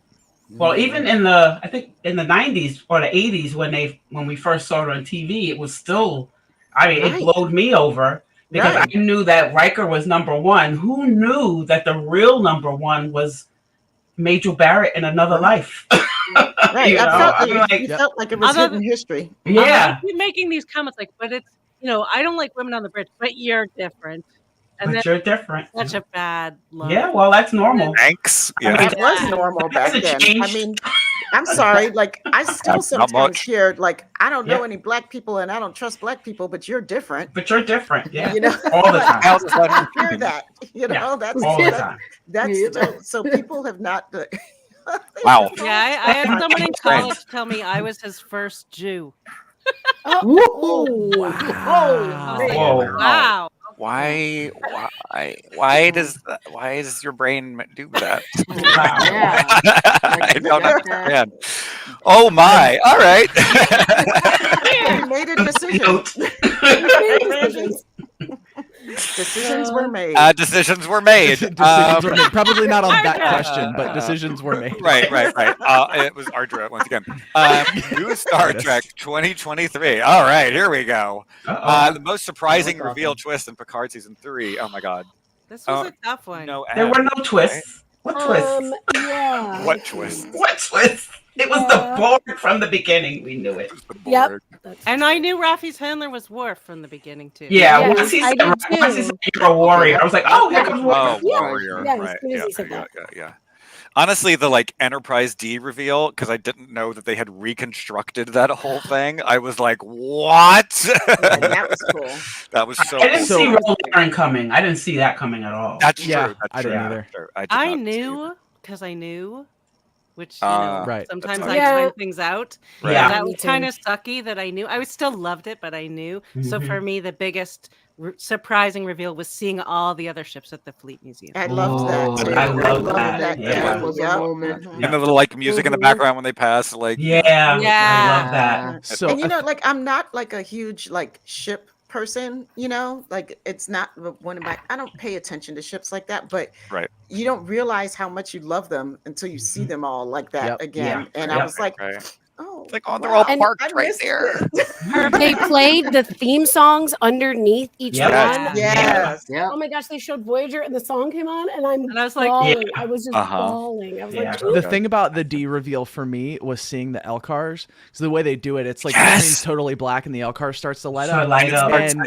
Well, even in the, I think in the 90s or the 80s when we first saw it on TV, it was still, I mean, it blowed me over because I knew that Riker was number 1. Who knew that the real number 1 was Majel Barrett in Another Life? Right. I felt like it was hidden history. Yeah. You're making these comments like, but it's, I don't like women on the bridge, but you're different. And but you're different. Such a bad look. Yeah, well, that's normal. Thanks. Yeah. It was normal back then. I mean, I'm sorry. Like, I still sometimes hear, like, I don't know any black people and I don't trust black people, but you're different. But you're different. Yeah. You know, all the time. I hear that. You know, Yeah, that's all the time. That's still, so people have not. Wow. Yeah, I had someone in college tell me I was his first Jew. Wow. Why does your brain do that? I don't understand. Oh my! All right. We made a decision. Decisions were made. Decisions were made. Decisions were made. Probably not on that question, but decisions were made. Right. It was Ardra once again. New Star Trek 2023. All right, here we go. The most surprising reveal twist in Picard season 3. Oh my God. This was a tough one. No, there were no twists. What twist? Yeah. What twist? What twist? It was the Borg from the beginning. We knew it. Yep. And I knew Raffi's handler was Worf from the beginning too. Yeah, once he said you're a warrior, I was like, oh, here comes Worf. Oh, warrior. Right. Yeah. Honestly, the Enterprise D reveal, because I didn't know that they had reconstructed that whole thing. I was like, what? That was cool. That was so I didn't cool. see Roland coming. I didn't see that coming at all. That's true. Yeah, That's I true. didn't either. I knew because I knew, which right. sometimes That's I find things out. Right. Yeah. That was kind of sucky that I knew. I still loved it, but I knew. So for me, the biggest surprising reveal was seeing all the other ships at the Fleet Museum. I loved that too. I loved that. Yeah. That was a moment. And the little music in the background when they pass, Yeah, Yeah. I love that. So And I'm not a huge ship person, it's not one of my, I don't pay attention to ships like that, but you don't realize how much you love them until you see them all like that again. And I was like, oh, it's like, they're all parked right missed there. They played the theme songs underneath each one. Yes. Yeah. Oh my gosh, they showed Voyager and the song came on and I was like, bawling. I was just bawling. I was like, the thing about the D reveal for me was seeing the Elcars. So the way they do it, it's like the screen's totally black and the Elcar starts to light up. And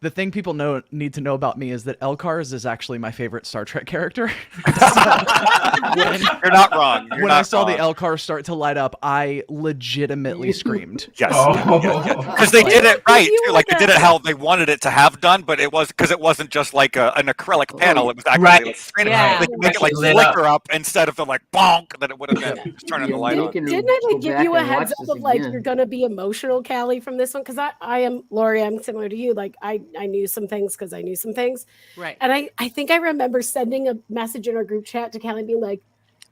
the thing people need to know about me is that Elcars is actually my favorite Star Trek character. You're not wrong. When I saw the Elcars start to light up, I legitimately screamed. Yes. Because they did it right too. Like they did it how they wanted it to have done, but it was because it wasn't just like an acrylic panel. It was actually they could make it flicker up instead of the bonk that it would have been just turning the light on. Didn't I give you a heads up of you're gonna be emotional, Callie, from this one? Because I am Lori, I'm similar to you. I knew some things because I knew some things. Right. And I think I remember sending a message in our group chat to Callie being like,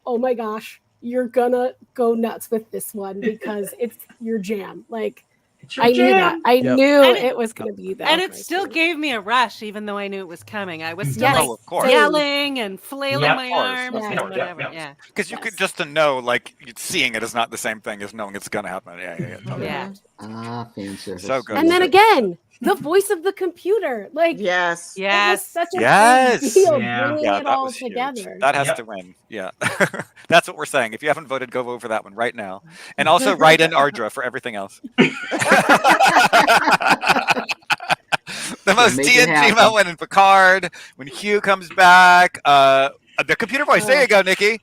oh my gosh, you're gonna go nuts with this one because it's your jam. I knew that. I knew it was going to be that. And it still gave me a rush, even though I knew it was coming. I was still of yelling and flailing my arms and whatever. Yeah. Because you could just to know, seeing it is not the same thing as knowing it's going to happen. Yeah. Fan service. So good. And then again, the voice of the computer. Like, Yes. it was such a Yes. big deal Yeah. bringing Yeah, it that all was huge. together. That has Yep. to win. Yeah. That's what we're saying. If you haven't voted, go vote for that one right now. And also write in Ardra for everything else. The most Make it TNG happen. moment in Picard when Hugh comes back. The computer voice. There you go, Nikki.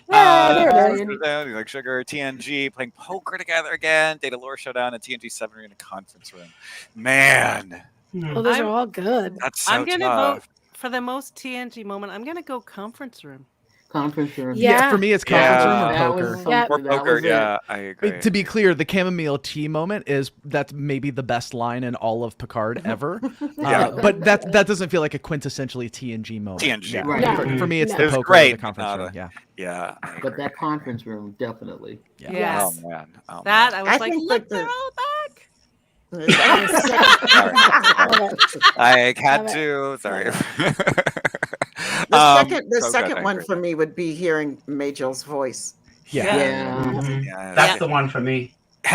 There it is. Like Sugar, TNG playing poker together again. Data Lore Showdown and TNG 7 in a conference room. Man, Oh, those are all good. that's so I'm gonna tough. vote for the most TNG moment. I'm gonna go conference room. Conference room. Yeah. For me, it's conference room Yeah. or That poker. was Yeah. Or something. That poker, was it. yeah, I agree. To be clear, the chamomile tea moment that's maybe the best line in all of Picard ever. Yeah. But that doesn't feel like a quintessentially TNG moment. TNG. Yeah. Right. For me, it's No. the It was poker or great. the conference room. Yeah. Yeah. I But agree. that conference room, definitely. Yeah. Yes. Oh man. Oh, That man. I was I like, think look, that they're all back. I had Love it. to. Sorry. The so second good, I one agree. for me would be hearing Major's voice. Yeah. Yeah. Yes. That's the one for me.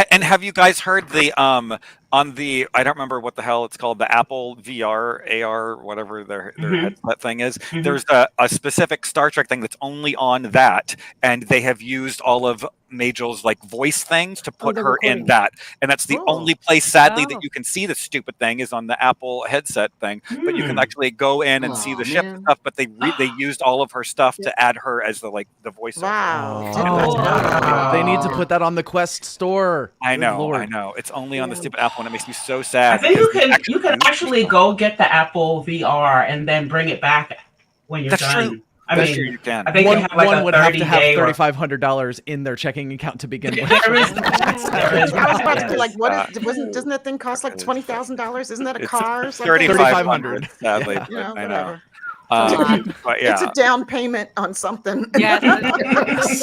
And have you guys heard the on the, I don't remember what the hell it's called, the Apple VR AR whatever their headset thing is. There's a specific Star Trek thing that's only on that, and they have used all of Majel's like voice things to put the her in recording. that, and that's the Oh. only place, sadly, Oh. that you can see the stupid thing is on the Apple headset thing. But you can actually go in and see Aw, the ship and man. stuff. But they used all of her stuff to add her as the voiceover. Wow. Oh. Wow. They need to put that on the Quest store. I Good know, Lord. I know. It's only on the Yeah. stupid Apple, and it makes me so sad. I think because you can use actually it. go get the Apple VR and then bring it back when you're That's done. true. I That's mean, true, you can. I think One they have like a would have 30 to have day or $3,500 in their checking account to begin with. there is that. There is I was about to that. be like, doesn't that thing cost like $20,000? Isn't that a It's car or something? $3,500. Sadly, You know, I know. whatever. But yeah, It's a down payment on something. Yes.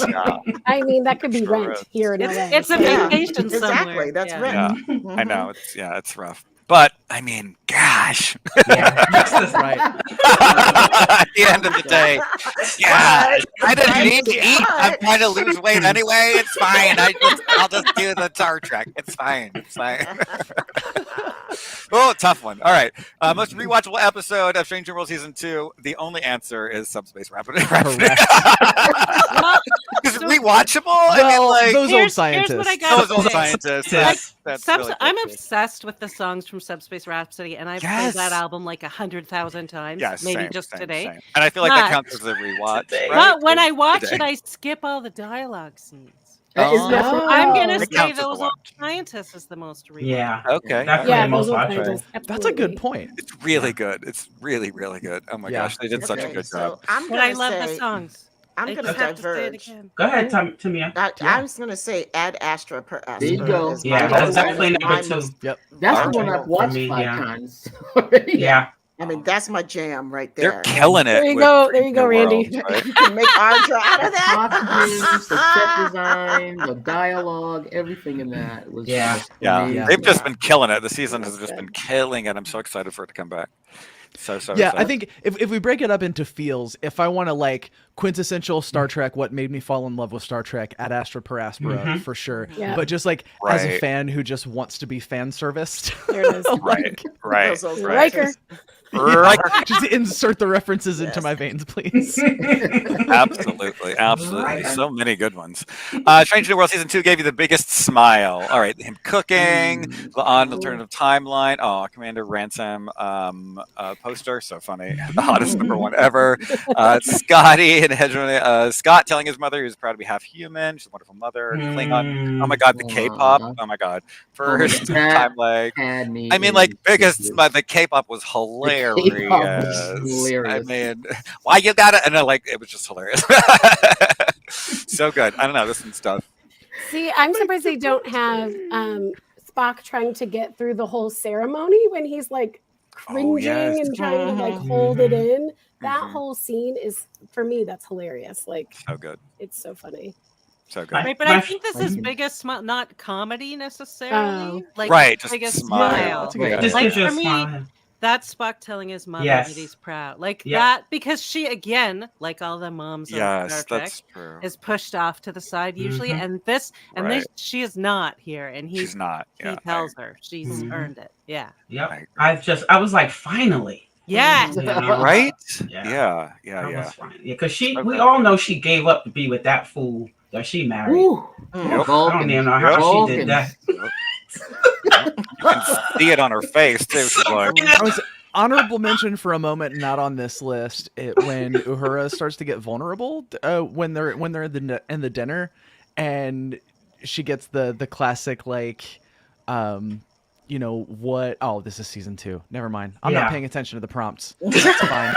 yeah, I mean, that could be Sure rent is. here in LA. It's a Yeah, vacation somewhere. exactly. That's Yeah. rent. yeah. Mhm. I know. It's rough. But I mean, gosh. Yeah. Right. At the end of the day, yeah, I didn't need to eat. I'm trying to lose weight anyway. It's fine. I'll just do the Star Trek. It's fine. It's fine. Oh, tough one. All right. Most rewatchable episode of Stranger World Season 2. The only answer is Subspace Rapid. Well, Is it rewatchable? I mean, Well, like, those old here's scientists. what I got. those old say. scientists. Like, That's Subs- really I'm good. obsessed with the songs from Subspace Rhapsody, and I've Yes. played that album like 100,000 times. Yes, maybe same, just same, today. same. And I feel like that But- counts as a rewatch. Today. Right? But when I watch Today. it, I skip all the dialogue scenes. Isn't that Oh. I'm gonna It say counts as a those watch. old scientists is the most rewatch. Yeah. Okay. Definitely Yeah, the most those old watchable. scientists. That's a good Absolutely. point. It's really good. It's really, really good. Oh my Yeah. gosh, they did such a Okay, good so job. I'm But I gonna love the say songs. I'm I gonna just have to say it diverge. again. Go ahead, Tamia. I was gonna say Ad Astra per Astra. There you go. is Yeah, my- that's definitely my number two. most- That's All the one right. I've watched For me, 5 yeah. times already. Yeah. I mean, that's my jam right They're there. killing it. There you with go. There you go, Stranger Randy. Worlds, right? You can make Ardra out of The costumes, the set that. design, the dialogue, everything in that was Yeah. just Yeah, amazing. they've just been killing it. The season has That's just good. been killing it. I'm so excited for it to come back. So Yeah, excited. I think if we break it up into feels, if I want to like quintessential Star Trek, what made me fall in love with Star Trek, Ad Astra per Aspera for sure. Yeah. But just like as a Right. fan who just wants to be fan serviced, There it is. right, right, Those old right. Riker. Right. just insert the references into my veins, please. Absolutely, absolutely. So many good ones. Strange New World Season 2 gave you the biggest smile. All right, him cooking, the on alternative timeline. Oh, Commander Ransom poster, so funny. The hottest #1 ever. Scotty and Hedron, Scott telling his mother he was proud to be half human. She's a wonderful mother. Klingon. Oh my god, the K-pop. Oh my god. First that time leg. Had me I mean, in like biggest, stitches. but the K-pop was hilarious. K-pop was hilarious. I mean, why you got it? And then, like, it was just hilarious. So good. I don't know. This one's stuff. See, I'm surprised they don't have Spock trying to get through the whole ceremony when he's like cringing yes. and trying to like hold it in. That Mhm. whole scene is, for me, that's hilarious. Like, So good. it's so funny. So good. Right, but I think this is biggest smile, not comedy necessarily. Like Right, just biggest smile. smile. That's a good Right. idea. Just Like, because you're for me, smiling. That's Spock telling his mother Yes. that he's proud. Like Yep. that, because she, again, like all the moms of Star Yes, Trek, that's true. is pushed off to the side usually. Mhm. And this, and Right. this, she is not here. And She's not. he Yeah, tells her she's Mhm. earned it. Yeah. Yep. I I was like, finally. Yes. You know? right? Yeah. Yeah. That was fine. Yeah, because we Okay. all know she gave up to be with that fool that she married. Ooh, Yep. I don't even know how she did that. You can see it on her face too. She's like, I was honorable mention for a moment, not on this list. When Uhura starts to get vulnerable, when they're in the dinner, and she gets the classic like, you know what? Oh, this is season 2. Never mind. I'm not paying attention to the prompts. It's fine.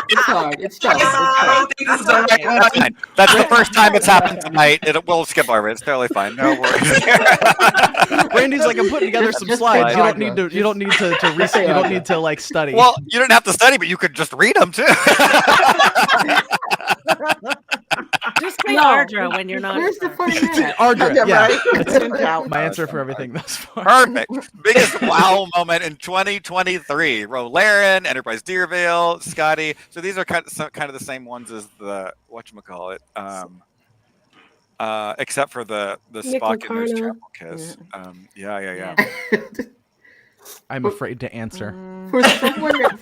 it's hard. It's tough. It's I tough. don't think this is the right one. that's fine. That's the first time it's happened tonight. We'll skip over it. It's totally fine. No worries. Randy's like, I'm putting together some Just slides. say You don't Audra. need to. You don't need to research. You don't need to like study. Well, you didn't have to study, but you could just read them too. Just say No. Ardra when you're not. Where's the sure. fun in that? Ardra, Yeah, yeah. right? That's Didn't doubt. my answer for everything thus far. Perfect. Biggest wow moment in 2023. Rolaren, Enterprise Deerville, Scotty. So these are kind of the same ones as the whatchamacallit. Except for the Nick Spock and his Locarno. chapel kiss. Yeah. I'm afraid to answer. For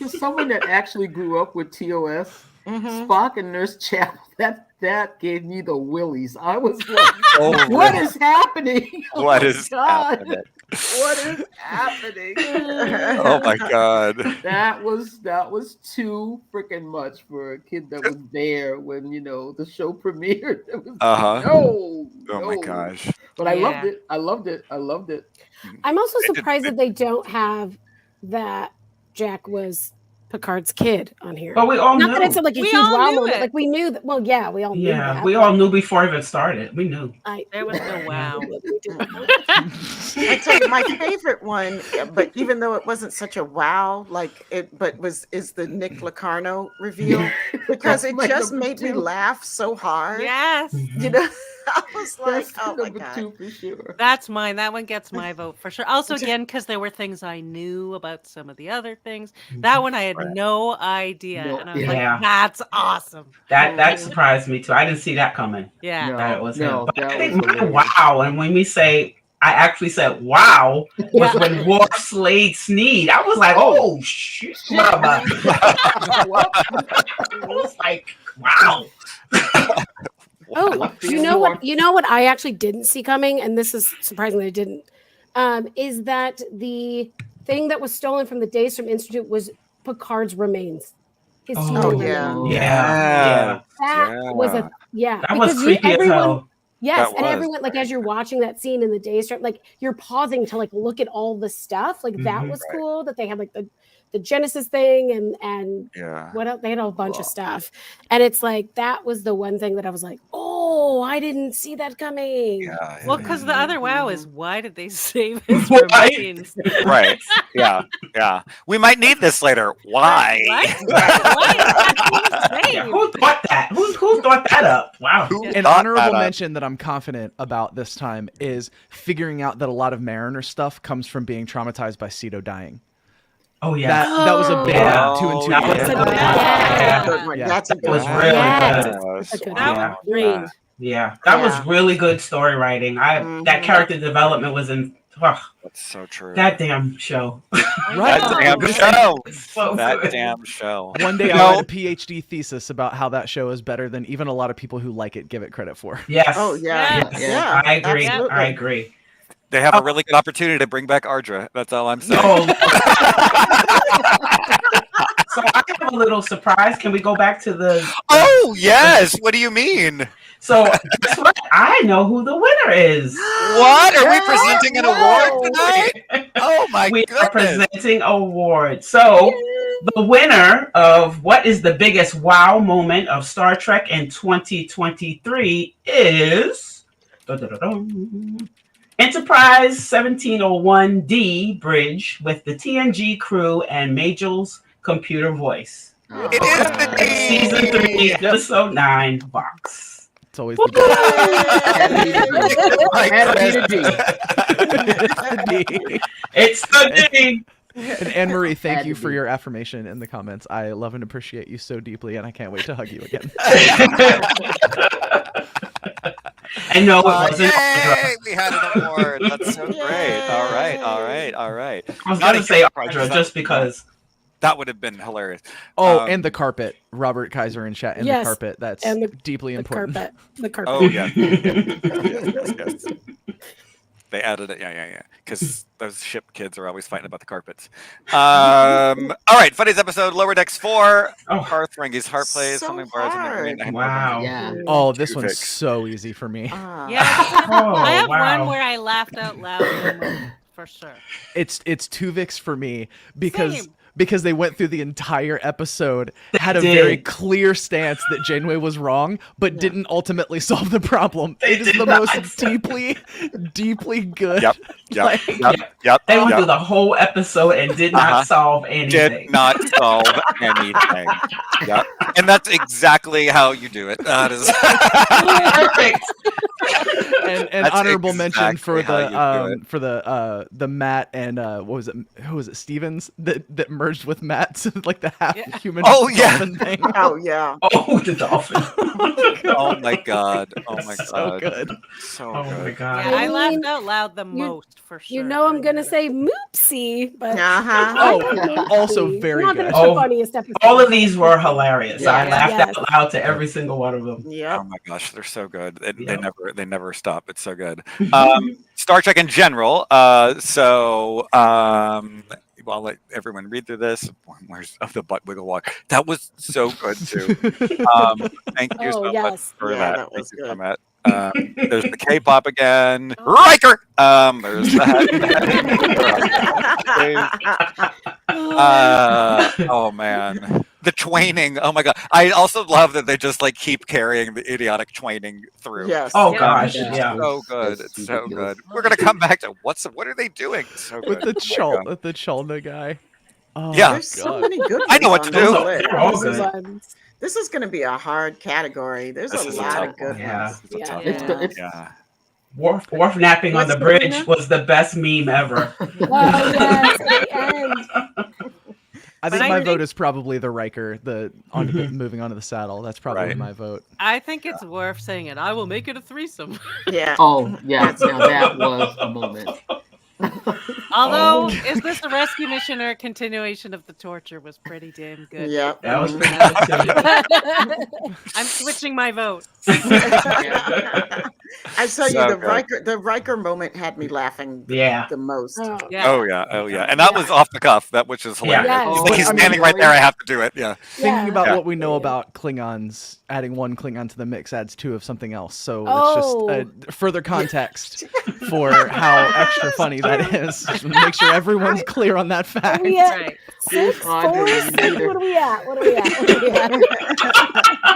someone that actually grew up with TOS, Spock and Nurse Chapel, that gave me the willies. I was like, Oh, what is happening? Oh What my is God. happening? What is happening? Oh my God. That was too freaking much for a kid that was there when the show premiered. It was Oh my no. gosh. But I loved Yeah. it. I loved it. I loved it. I'm also It did- surprised that they don't have that Jack was Picard's kid on here. But we all Not knew. that it's like a We huge all wow knew moment. it. Like we knew that. Well, yeah, we all knew Yeah, that. we all knew before it even started. We knew. There was no wow. We didn't know. I tell you, my favorite one, but even though it wasn't such a wow, is the Nick Locarno reveal because it That's my just number made me 2. laugh so hard. Yes. You know, I was like, That's oh my number God. 2 for sure. That's mine. That one gets my vote for sure. Also, again, because there were things I knew about some of the other things. That one I had no idea. No, And I was yeah. like, that's awesome. That surprised me too. I didn't see that coming. Yeah. No. That it was no, him. But that I think was my hilarious. wow, and when we say I actually said wow was when Worf slayed Sneed. I was like, oh shit, mama. I was like, wow. Oh, Left you field know more. what? You know what? I actually didn't see coming, and this is surprising that I didn't. Is that the thing that was stolen from the Daystrom Institute was Picard's remains? His Oh, human yeah. remains. Yeah. That was a That was because creepy as everyone. hell. Yes, That and was everyone, like, as you're watching that scene in the Daystrom, like, you're pausing to like look at all the stuff. Like that was Right. cool that they had like the Genesis thing and Yeah. what else? They had a bunch of stuff, and it's like that was the one thing that I was like, oh, I didn't see that coming. Yeah. Well, because the other wow is why did they save his Why? remains? Right. Yeah. We might need this later. Why? Why is that being Yeah, saved? who thought that? Who thought that up? Wow. Who An thought honorable that up? mention that I'm confident about this time is figuring out that a lot of Mariner stuff comes from being traumatized by Ceto dying. Oh yeah. That was a big Yeah. 2 and 2. That was That's a good. good one. Yeah. Good one. Yeah. That's a It good was one. really Yes. good. That's a good That one. was Great. Yeah, that was Yeah. really good story writing. That character development was in That's so true. that damn show. Right. That damn show. So That good. damn show. One day You I'll know- write a PhD thesis about how that show is better than even a lot of people who like it give it credit for. Yes. Oh yeah. Yes. Yeah. I agree. absolutely. I agree. They have a really good opportunity to bring back Ardra. That's all I'm saying. No. So I have a little surprise. Can we go back to the? Oh yes. What do you mean? So guess what? I know who the winner is. What? Are we presenting an award tonight? Oh my We goodness. are presenting awards. So the winner of what is the biggest wow moment of Star Trek in 2023 is Enterprise 1701D Bridge with the TNG crew and Magel's computer voice. It is the D. Season 3, episode 9 box. It's always the best. Had to be the D. It's the D. And Anne Marie, thank Had you to for be. your affirmation in the comments. I love and appreciate you so deeply, and I can't wait to hug you again. And no, it wasn't. Yay! We had an award. That's so great. All right. I was Not going a to say huge Audra prize, just because. that would have been hilarious. Oh, and the carpet. Robert Kaiser in chat. And Yes, the carpet. That's and deeply The important. carpet. The carpet. Oh yeah. Yes. They added it. Yeah. Because those ship kids are always fighting about the carpets. All right. Funniest episode. Lower Decks 4. Hearth Rengi's Heart Plays. So Something bars in the green. hard. Wow. Yeah. Oh, this Two one's fix. so easy for me. Yeah, Oh, I have wow. one where I laughed out loud the most, for sure. It's Tuvix for me because Same. because they went through the entire episode, had a did. very clear stance that Janeway was wrong, but didn't ultimately solve the problem. It is the most deeply good. Yep. They went through the whole episode and did not solve anything. Did not solve anything. Yep. And that's exactly how you do it. That is Perfect. And That's honorable mention for exactly how you do the Matt and what was it? Who was it? Stevens that merged with Matt, so like the half human dolphin thing. Oh yeah. Oh, the dolphin. Oh my god. Oh my god. So good. So Oh good. my god. Yeah, I I laughed mean, out loud the most, for sure. You know I'm gonna say moopsie, but Oh, also very not that good. it's the funniest episode. All of these were hilarious. I Yeah. laughed Yes. out loud to every single one of them. Oh my gosh, they're so good. Yep. They never stop. It's so good. Star Trek in general. I'll let everyone read through this. Where's the butt wiggle walk? That was so good too. Thank you so much for that. That was Thank you, good. Matt. There's the K-pop again. Riker. There's that. Oh man, the twaining. Oh my god. I also love that they just like keep carrying the idiotic twaining through. Yes. Oh gosh. Yeah. So good. It's so good. We're gonna come back to what are they doing? It's so With good. the Chalna guy. Oh, Yeah. There's so many good I know ones what to on do. this list. They're all good. This is going to be a hard category. There's This a is a lot tough of good one. Yeah. ones. It's a tough It's- one. it's- Yeah. Worf napping on the What's bridge going on? was the best meme ever. Oh yes, at the end. I think But my I vote think- is probably the Riker, moving onto the saddle. That's probably Right. my vote. I think it's worth saying it. I will make it a threesome. Yeah. Oh, yeah. Now that was a moment. Although, is this a rescue mission or a continuation of the torture was pretty damn good. Yep. That was pretty good. I'm switching my vote. I tell you, So the Riker moment had me laughing Yeah. the most. Yeah. Oh yeah. And that was off the cuff. That which is hilarious. Yeah. He's like, he's I mean, standing right there. I have to do it. Yeah. Thinking about Yeah. what we know about Klingons, adding one Klingon to the mix adds two of something else. So Oh. it's just further context for how extra funny that is. Just make sure everyone's clear on that Are fact. we at Right. 6, Audra, 4, you 6? need What are we at? What are we at?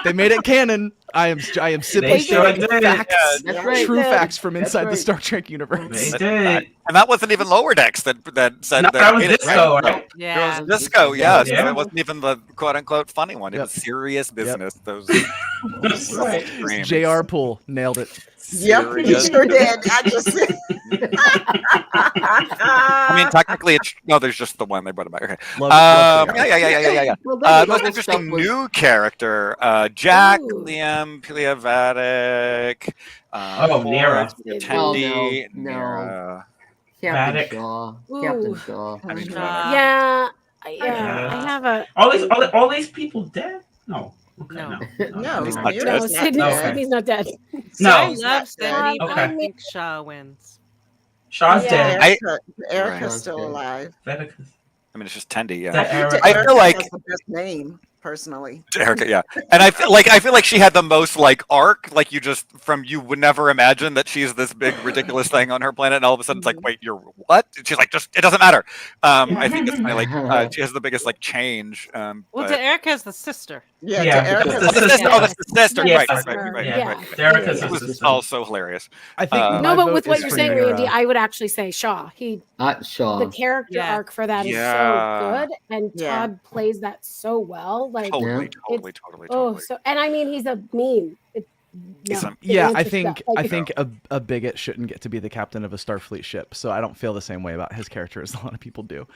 They made it canon. I am They simply sure stating did. facts, That's right. true facts from That's inside the right. Star Trek universe. They did. And that wasn't even Lower Decks that said No, that was made it, Disco, right? right? Yeah. Disco, yeah. Yeah. So it wasn't even the quote unquote funny one. It Yep. was serious business. Those Right. streams. J.R. Poole nailed it. Yep, he Serious. sure did. I just I mean, technically, there's just the one they brought it back. Okay. Love it. Yeah. Well, that Most level interesting stuff was- new character: Jack, Ooh. Liam, Pileavatic, Nira. Tendi, Oh, no. Nira. Captain Paddock. Shaw. Ooh. Captain Shaw. I mean, Yeah, I Yeah. have a All these people dead? No. Okay, No. no, He's he's not not dead. no. Sydney, Okay. Sydney's not dead. No. I He's love not Steady, dead. but I Okay. think Shaw wins. Shaw's Yeah. dead. Erica's Right. still alive. Veticus. I mean, it's just Tendi. Yeah. That Erica. I feel like That's the best name, personally. Erica, yeah, and I feel like she had the most like arc. Like you would never imagine that she's this big ridiculous thing on her planet, and all of a sudden it's like, wait, you're what? She's like, just it doesn't matter. I think it's like she has the biggest like change. Well, but- to Erica's the sister. Yeah, Yeah, to Erica's because Oh, the sister. yeah. Oh, that's the sister. Yes. Right. Yeah. Erica's It was sister. also hilarious. I think Uh, my No, but vote with what is you're for saying, Nira. Randy, I would actually say Shaw. Shaw. The character Yeah. arc for that is Yeah. so good, and Yeah. Todd plays that so well. Like, Totally. oh, so and I mean, he's a meme. No. Yeah, The I answer's think no. Like, I think a bigot shouldn't get to be the captain of a Starfleet ship, so I don't feel the same way about his character as a lot of people do.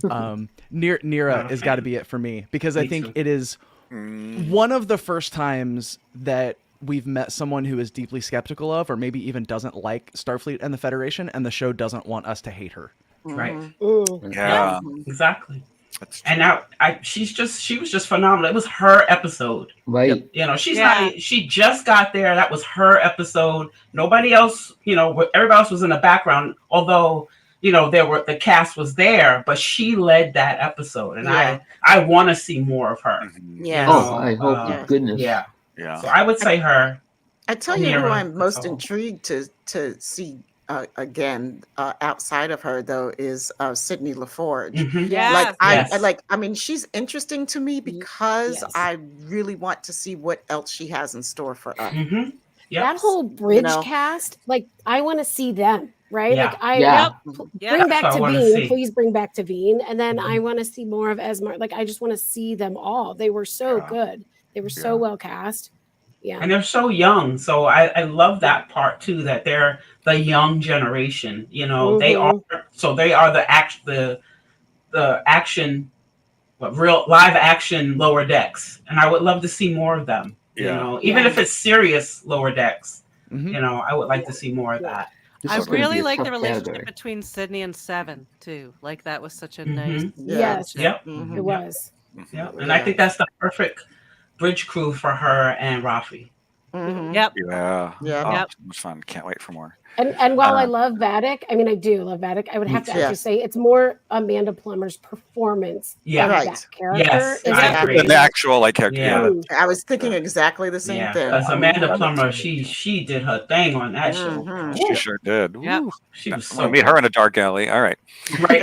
Nira has got to be it for me, because I think it is one of the first times that we've met someone who is deeply skeptical of, or maybe even doesn't like Starfleet and the Federation, and the show doesn't want us to hate her. Right. Yeah. Exactly. And now she was just phenomenal. It was her episode. Right. You know, she just got there. That was her episode. Nobody else, you know, everybody else was in the background, although, you know, the cast was there, but she led that episode. And I want to see more of her. Yeah. Oh, I hope to goodness. Yeah. Yeah. So I would say her. I tell you who I'm most intrigued to see again outside of her, though, is Sydney LaForge. I mean, she's interesting to me because I really want to see what else she has in store for us. That whole bridge cast, like, I want to see them, right? Yeah. Like, bring back Tavine, please bring back Tavine, and then I want to see more of Esmar. Like, I just want to see them all. They were so good. They were so well cast. Yeah. And they're so young. So I love that part too, that they're the young generation. You know, they are the action, real live action Lower Decks. And I would love to see more of them. You know, even if it's serious Lower Decks, you know, I would like to see more of that. I really like the relationship between Sydney and Seven too. Like, that was such a nice. Yes. Yep. It was. Yeah. And I think that's the perfect bridge crew for her and Rafi. Yep. Yeah. Yep. It was fun. Can't wait for more. And while I love Vadic, I mean, I do love Vadic, I would have to actually say it's more Amanda Plummer's performance of that character. The actual character. Yeah. I was thinking exactly the same thing. Because Amanda Plummer, she did her thing on that show. She sure did. Yeah. She was so meet her in a dark alley. All right. Right.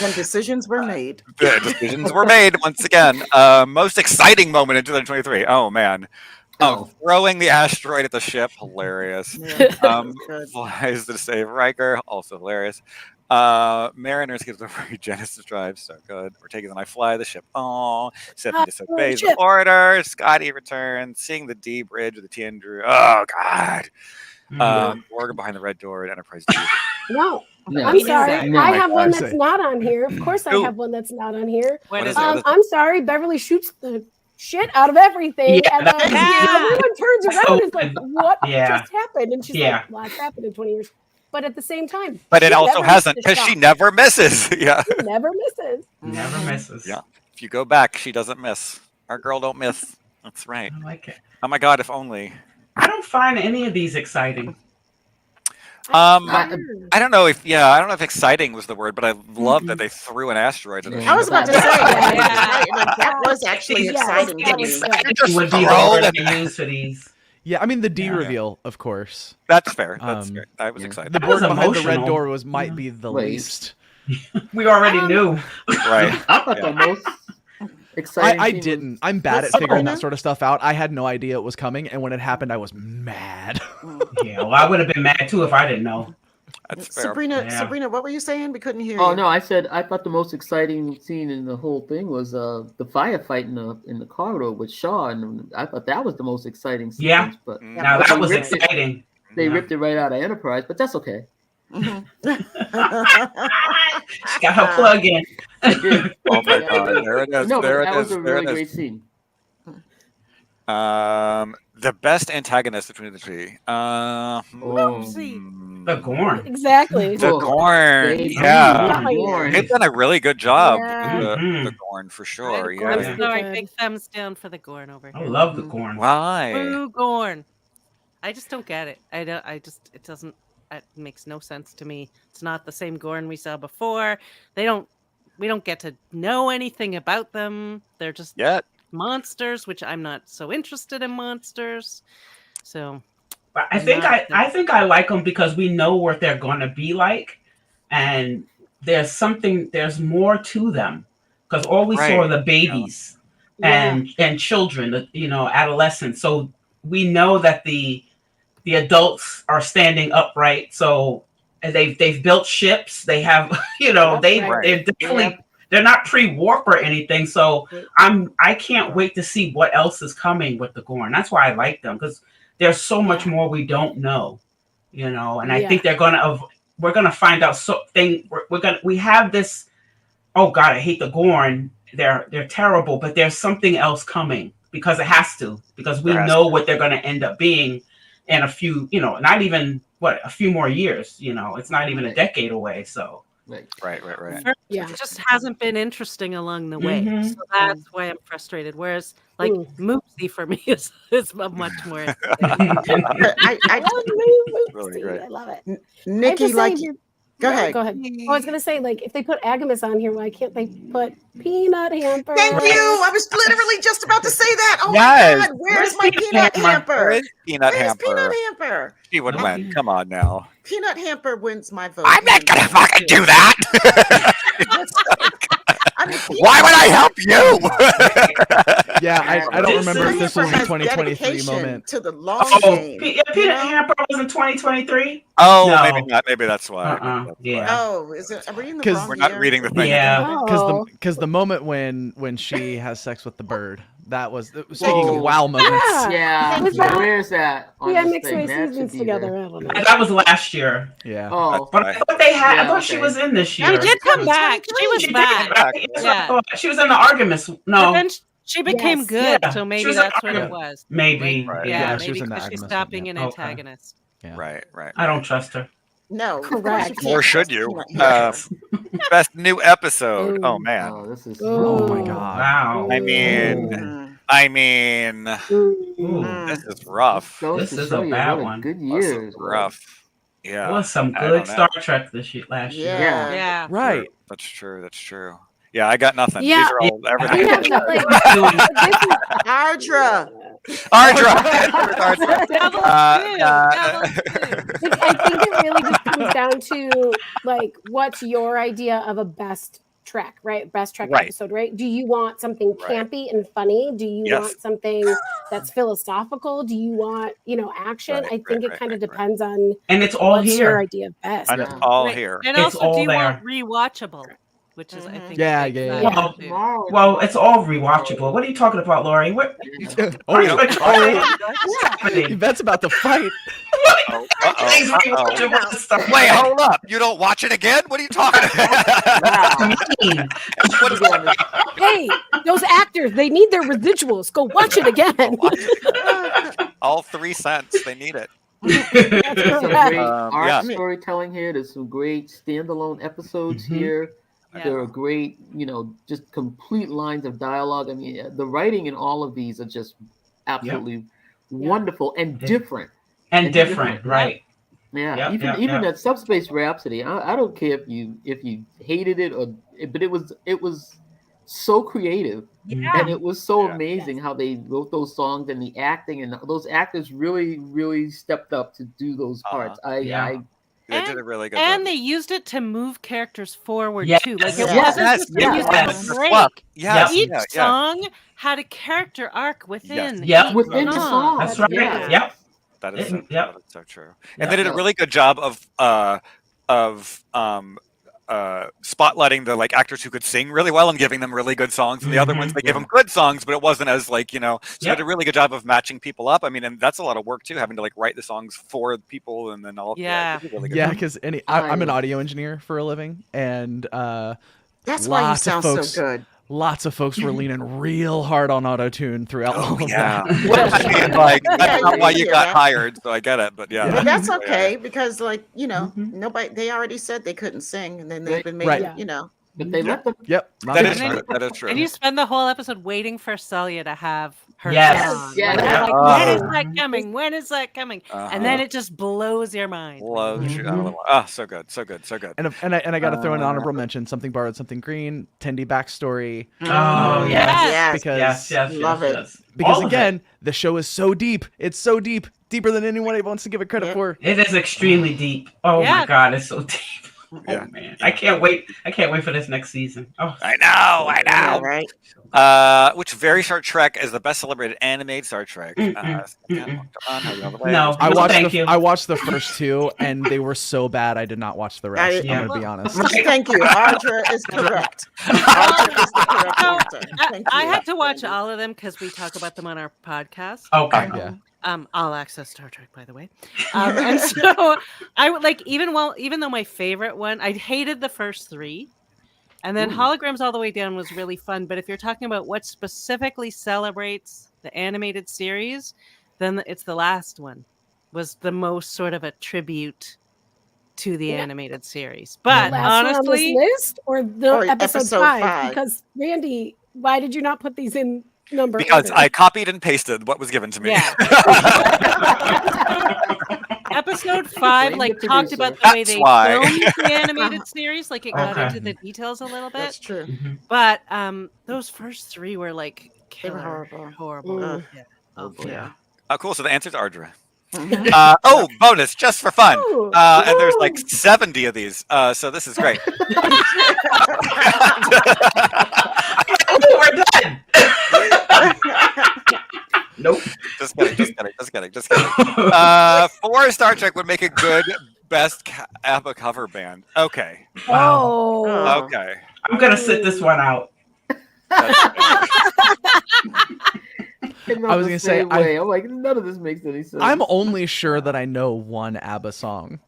When decisions were made. The decisions were made once again. Most exciting moment in 2023. Oh man. Throwing the asteroid at the ship, hilarious. Flies to save Riker, also hilarious. Mariners gives away Genesis drive, so good. Ortega's and I fly the ship. Oh, Stephanie disobeys the order. Scotty returns, seeing the D bridge of the T. Andrew. Oh God. Organ behind the red door at Enterprise D. No. I'm sorry. I have one that's not on here. Of course, I have one that's not on here. What is it? I'm sorry. Beverly shoots the shit out of everything, and then everyone turns around and is like, "What just happened?" And she's like, "Well, it's happened in 20 years." But at the same time, it also hasn't, because she never misses. Yeah, she never misses. Never misses. Yeah, if you go back, she doesn't miss. Our girl don't miss. That's right. I like it. Oh my God, if only. I don't find any of these exciting. I don't know if exciting was the word, but I love that they threw an asteroid at the ship. I was about to say that was actually exciting to me. Would be the use for these. Yeah, I mean the D reveal, of course. That's fair. That's fair. I was excited. The board behind the red door might be the least. We already knew. Right. I thought the most exciting. I didn't. I'm bad at figuring that sort of stuff out. I had no idea it was coming, and when it happened, I was mad. Yeah, well, I would have been mad too if I didn't know. That's fair. Sabrina, what were you saying? We couldn't hear you. Oh no, I said I thought the most exciting scene in the whole thing was the firefight in the corridor with Shaw, and I thought that was the most exciting scene. Yeah, but now that was exciting. They ripped it right out of Enterprise, but that's okay. She got her plug in. Oh my God! There it is. No, there that it was is. a really great scene. The best antagonist between the three. The Gorn. Exactly. The Gorn. Yeah. They've done a really good job with the Gorn for sure. I'm sorry, big thumbs down for the Gorn over here. I love the Gorn. Why? Boo Gorn. I just don't get it. It doesn't, it makes no sense to me. It's not the same Gorn we saw before. We don't get to know anything about them. They're just monsters, which I'm not so interested in monsters. So I think I like them because we know what they're going to be like, and there's more to them, because all we saw are the babies and children, adolescents. So we know that the adults are standing upright. So they've built ships. They have, they've they're not pre-warp or anything. So I can't wait to see what else is coming with the Gorn. That's why I like them, because there's so much more we don't know, you know. And I think we're gonna find out something. We have this. Oh God, I hate the Gorn. They're terrible, but there's something else coming, because it has to, because we know what they're going to end up being in a few, you know, not even a few more years, you know, it's not even a decade away. So Right. Yeah, it just hasn't been interesting along the way, so that's why I'm frustrated. Whereas, like, Moopsy for me is much more. I really great. I love it. Nikki, like, go ahead. Go ahead. I was gonna say, like, if they put Agamus on here, why can't they put Peanut Hamper? Thank you. I was literally just about to say that. Oh my God, where's my Peanut Hamper? Where's Peanut Hamper? She would win. Come on now. Peanut Hamper wins my vote. I'm not gonna fucking do that. I mean, why would I help you? Yeah, I don't remember if this was a 2023 dedication moment. to the long game. Peanut Hamper was in 2023. Oh, No. maybe not. Maybe that's why. Yeah. Oh, is it? Are we in the wrong We're not year? reading the thing. Yeah. Because the moment when she has sex with the bird, that was speaking of wow moments. Yeah. Where's that? On Yeah, this mix thing? my That seasons should be together. there. I don't know. That was last year. Yeah. Oh, But I thought they had. I Yeah, thought she okay. was in this year. She did come back. She was She did back. come back. That's what I Yeah. thought. She was in the Artemis. But No, then she became Yes. good, Yeah. so She maybe was that's what an it was. maybe. Right. Yeah, Yeah, she maybe was in the because she Agnes stopped one, being an yeah. Okay. antagonist. Yeah. Right. I don't trust her. No, Correct. you Or can't should trust you? Peanut Hamper. Best new episode. Ooh. Oh man. oh, this is. Oh my Ooh. God. Wow. I mean, Mm. this is rough. Goes This to is show a you bad what a one. Good This years. is rough. There Yeah. was some I good don't know. Star Trek last year. Yeah. Yeah. Right. That's true. Yeah, I got nothing. Yeah. These are all everything. Yeah, but, like, Ardra. Ardra. Double two. I think it really just comes down to, like, what's your idea of a best Trek, right? Best Trek Right. episode, right? Do you want something Right. campy and funny? Do you Yes. want something that's philosophical? Do you want, action? Right, I think right, it kind of right. depends on And it's all what's your here. idea of best. And it's Yeah. all Right. here. And It's also, all do you there. want rewatchable? Which is, I think, Yeah, a big yeah, factor, yeah. too. Tomorrow. Well, it's all rewatchable. What are you talking about, Lori? What? Oh, What's happening? That's about to fight. These rewatchable stuff. Wait, hold up. You don't watch it again? What are you talking about? Wow. mean? Hey, those actors, they need their residuals. Go watch it again. All 3 cents. They need it. There's some great art yeah. storytelling here. There's some great standalone episodes Mhm. here. Yeah. There are great, just complete lines of dialogue. I mean, the writing in all of these are just absolutely wonderful and different. And different, right? Yeah, Yep, even yep, even yep. that Subspace Rhapsody. I don't care if you hated it but it was so creative. And it was so Yeah. amazing how they wrote those songs, and the acting, and those actors really, really stepped up to do those parts. Yeah. They did a really good And job. they used it to move characters forward Yes. too. Like, it Yes. wasn't just Yes. used Yes. as a The break. fluff. Yes. Each Yeah. song had a character arc within. Yep. each within the song. song. That's right. Yeah. Yep. That is so, Yep. that is so true. Yep. And they did a really good job of spotlighting the actors who could sing really well and giving them really good songs, and the other ones they gave them good songs, but it wasn't as so they did a really good job of matching people up. I mean, and that's a lot of work too, having to write the songs for people and then all. Yeah. they did a really good Yeah, job. because I'm an audio engineer for a living, and That's why you Lots of sound folks- so good. lots of folks were leaning real hard on auto-tune throughout all of Yeah. that. I mean, Yeah, that's not why you yeah, got yeah. hired, so I get it, but yeah. But that's Yeah. okay because, Mhm. nobody. They already said they couldn't sing, and then they've Right. been Right. making, But they let them. Yep. not That bad. is true. That is true. And you spend the whole episode waiting for Celia to have her Yes. song. Yes. Like, Yeah. when is that coming? When is that coming? Uh-huh. And then it just blows your mind. Blows you out of the Mhm. water. Oh, so good, so good, so good. And I got to throw in an honorable mention: Something Borrowed, Something Green, Tendi backstory. Oh, yes. Yes. Because Yes. Love it. Yes. because All of again, the show is so deep. It's so deep, deeper than anyone wants to give it credit Yep. for. it is extremely deep. Oh Yeah. my God, it's so deep. Yeah. Oh man, I can't wait. I can't wait for this next season. Oh, I know. Yeah, right. Which very short Trek is the best celebrated animated Star Trek? Mm-mm, no, I watched thank you. I watched the first two, and they were so bad I did not watch the rest. Yeah. I'm gonna be honest. Thank you. Audra is correct. Audra is the correct answer. Thank I you. had to watch Brandy. all of them because we talk about them on our podcast. Okay. Yeah. All access Star Trek, by the way. And so I would like even though my favorite one, I hated the first three. And then Holograms All the Way Down was really fun. But if you're talking about what specifically celebrates the animated series, then it's the last one. Was the most sort of a tribute to the animated series. But The last one on honestly, this list or Or episode episode 5? five. Because Randy, why did you not put these in number? Because order? I copied and pasted what was given to me. yeah. Episode 5 like Good talked producer. about the way That's they why. filmed the animated series, like it got Okay. into the details a little bit. That's true. But those first 3 were like They were killer, horrible. horrible. Mm. Yeah. Oh, boy. Yeah. Oh, cool. So the answer's Ardra. Mhm. Bonus just for fun. Ooh. And there's like 70 of these. So this is great. Oh, we're done. Nope. Just kidding. For Star Trek would make a good best ABBA cover band. Okay. Oh. Oh. Okay. I'm gonna sit this one out. I was gonna say, I'm like, none of this makes any sense. I'm only sure that I know one ABBA song.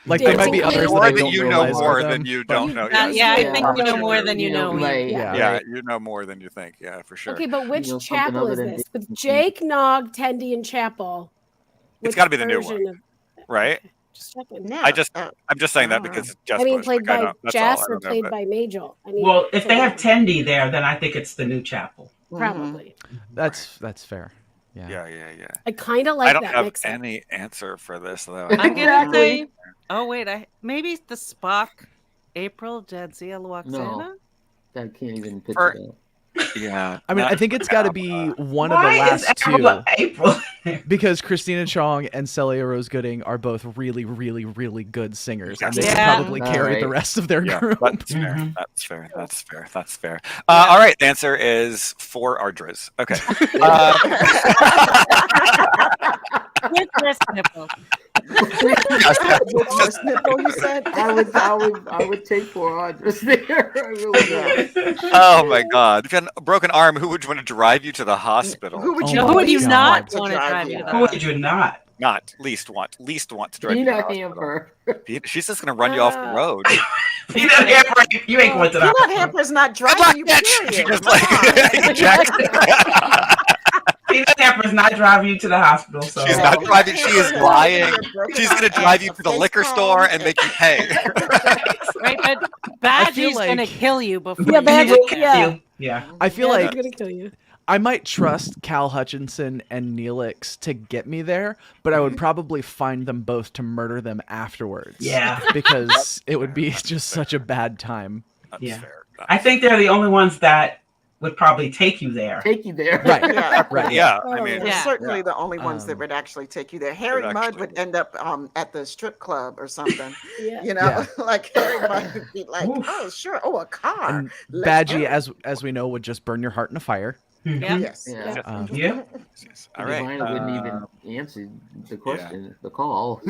Like Dancing there might be Queen. others that Or I that don't you know realize more are than them, you but- don't know. Yeah, Yes. I think you know more than you know. Right, Yeah. Yeah, you know more than you think. Yeah, for sure. Okay, but which You know, something chapel other is than this? With dancing. Jake, Nog, Tendi, and Chapel. It's Which gotta be the new version one, of- right? Just checking. Yeah. I'm just saying that Oh. because Jess I mean, was, played like, I by don't- that's all, I Jasper, don't know, played but- by Majel. I mean, Well, if so they have yeah, Tendi there, then I think it's the new chapel. probably. That's fair. Yeah. Yeah. I kind of I like don't that have mix. any answer for this though. I'm gonna Exactly. say. Oh wait, maybe the Spock, April, Jadzia, Luoxana. I can't even picture For- that. Yeah. I mean, I not think it's got to be one of the Why last is two April? because Christina Chong and Celia Rose Gooding are both really, really, really good singers, and they could Yeah. probably carry the Alright. rest of their Yeah, group. that's fair. Mhm. That's fair. All right, the answer is 4 Ardras. Okay. With wrist nipples. Just nipple, you said? I would take 4 Audras there. I really would. Oh my God! If you had a broken arm, who would want to drive you to the hospital? Who would Oh you, my Who would you God. not to want to drive you to? Who would you not? Not least want to drive you to Tina the hospital. Hamper. She's just gonna run you off the road. Peanut Hamper, you ain't going to the Peanut hospital. Hamper's not Good luck, driving you, bitch! She period. just like ejects. Peanut Hamper's not driving you to the hospital. So She's not driving. She is lying. She's gonna drive you to the liquor store and make you pay. Right, but I feel Badgie's gonna like- kill you before. Yeah, you Badgie- get there. yeah. Yeah. I feel Yeah, like they're gonna kill you. I might trust Cal Hutchinson and Neelix to get me there, but I would probably find them both to murder them afterwards. Yeah. Because it would be just such a bad time. That's Yeah. fair. I think they're the only ones that would probably take you there. Take you there. Right. Yeah. Right. Yeah, I mean, They're Yeah. certainly the only ones that Um, would actually take you there. Harry Mudd actually would end up at the strip club or something. Yeah. You know, Yeah. like Harry Mudd would be like, Oof. "Oh, sure. Oh, a car." And Let's Badgie, go." as we know, would just burn your heart in a fire. Yeah. Yes. Yeah. yes. Um, Yeah. all right. Divina wouldn't even answer the question, the call.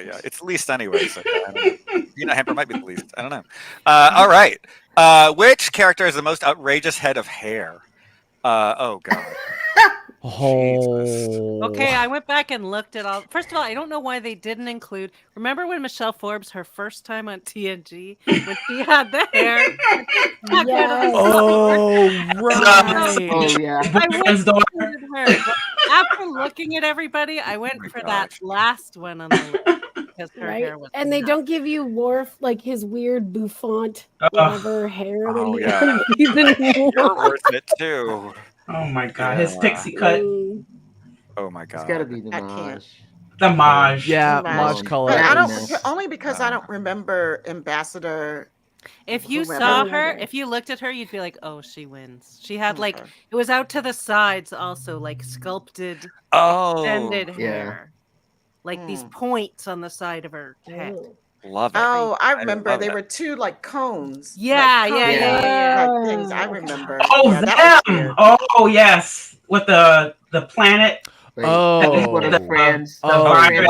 Yeah. It's least anyway. So yeah, I don't know. Peanut Hamper might be the least. I don't know. All right. Which character has the most outrageous head of hair? Oh God. Oh. Okay, I went back and looked at all. First of all, I don't know why they didn't include. Remember when Michelle Forbes, her first time on TNG, when she had the hair? Yes. Oh, right. Oh yeah. I Boyfriend's went daughter. with her, but after looking at everybody, I went my for gosh. that last one on the list because her Right? hair was. And they nuts. don't give you Worf like his weird bouffant, Ugh. whatever hair Oh, that yeah. he's in. You're worth it too. Oh my God, his Yeah. pixie cut, Mm. Oh my It's God. got to be the I can't. Maj. the Maj. Yeah, Maj. Maj color. But I don't Yes. only because I don't remember Ambassador. If you whoever. saw her, if you looked at her, you'd be like, "Oh, she wins." She had like Okay. it was out to the sides, also like sculpted, Oh. extended Yeah. hair, like these Mm. points on the side of her head. Oh. Love it. Oh, I remember love they it. were two like cones. Yeah, like, yeah, cones, yeah. Like things. I remember. Oh, Yeah, that was them. weird. Oh, yes. With the planet. Right. Oh. One of Fran's Oh, virus.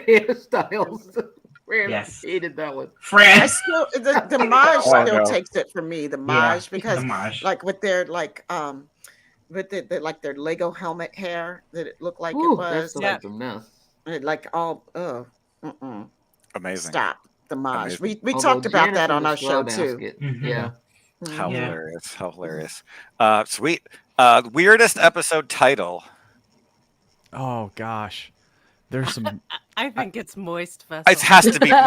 hairstyles. Fran Yes. hated that one. I Fran. still the Maj Oh, still no. takes it for me. The Maj because the Maj. like with their like with the like their Lego helmet hair that it looked like Ooh, it was that's like a mess. like all Amazing. stop the Maj. Amazing. We Although talked about Janice that in on the our show straw too. basket. Mhm. Yeah. How Yeah. hilarious. How hilarious. Sweet. Weirdest episode title. Oh gosh, there's some. I think it's Moist Vessel. It has to be just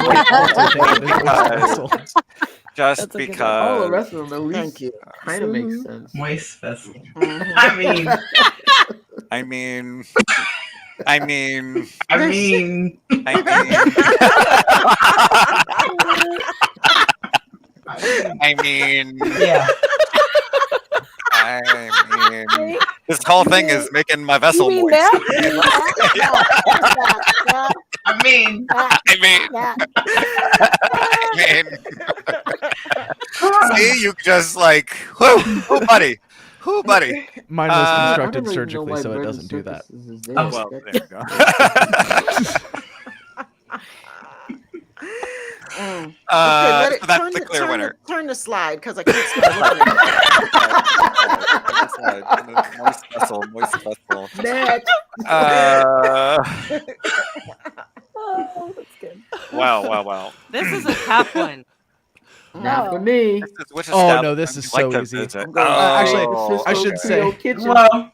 That's a good one. All the because. rest of them at Thank least you. kind of makes sense. Moist vessel. Mhm. I mean, I mean, I mean, I mean, I mean, yeah. I mean, this whole thing is making my vessel You mean moist. that? I mean, I mean, I mean, see, you just like, whoo, buddy, buddy. Mine was I constructed don't even know surgically, why so it Brendan doesn't do that. Circus is there. Oh, Well, That- there you go. Okay, let it So that's turn the clear winner. Turn the slide because I can't stop looking at it. Moist vessel. Next. Oh, that's good. Wow. This is a tough one. Not for No. me. Which Oh, no, this is you'd like so to easy. visit? I'm going- actually, Oh, I should okay. say- Kitchen. well,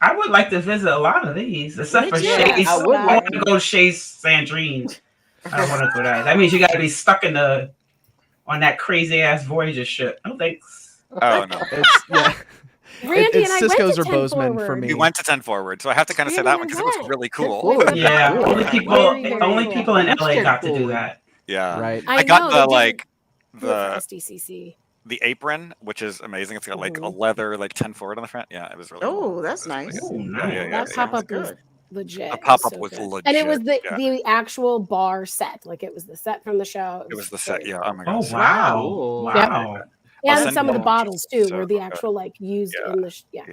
I would like to visit a lot of these, except for Me too. Shay's. I would I like want to go to Shay's Sandrine. I don't want to go there. That means you got to be stuck on that crazy ass Voyager ship. No thanks. Oh no. It's yeah. Randy it's and I Cisco's went or to 10 Bozeman for forward. me. You went to 10 Forward, so I have to kind of say that one because it was really cool. Forward. Yeah, Cool. only Very only cool. people in Let's LA check got to do forward. that. Yeah. Right. I got know, the they like did it for the SDCC. the apron, which is amazing. It's got like a Mhm. leather like 10 Forward on the front. Yeah, it was really cool. Oh, that's It was really nice. good. Oh, Yeah, nice. yeah, That yeah. pop-up Sounds was good. legit. The It pop-up so was good. legit. And it was the yeah. actual bar set. Like it was the set from the show. It was the set. very Yeah. cool. Oh my god. Oh so wow! Cool. Wow! I'll And send some you of the one. bottles too So were the good. actual like used Yeah. in the Yeah.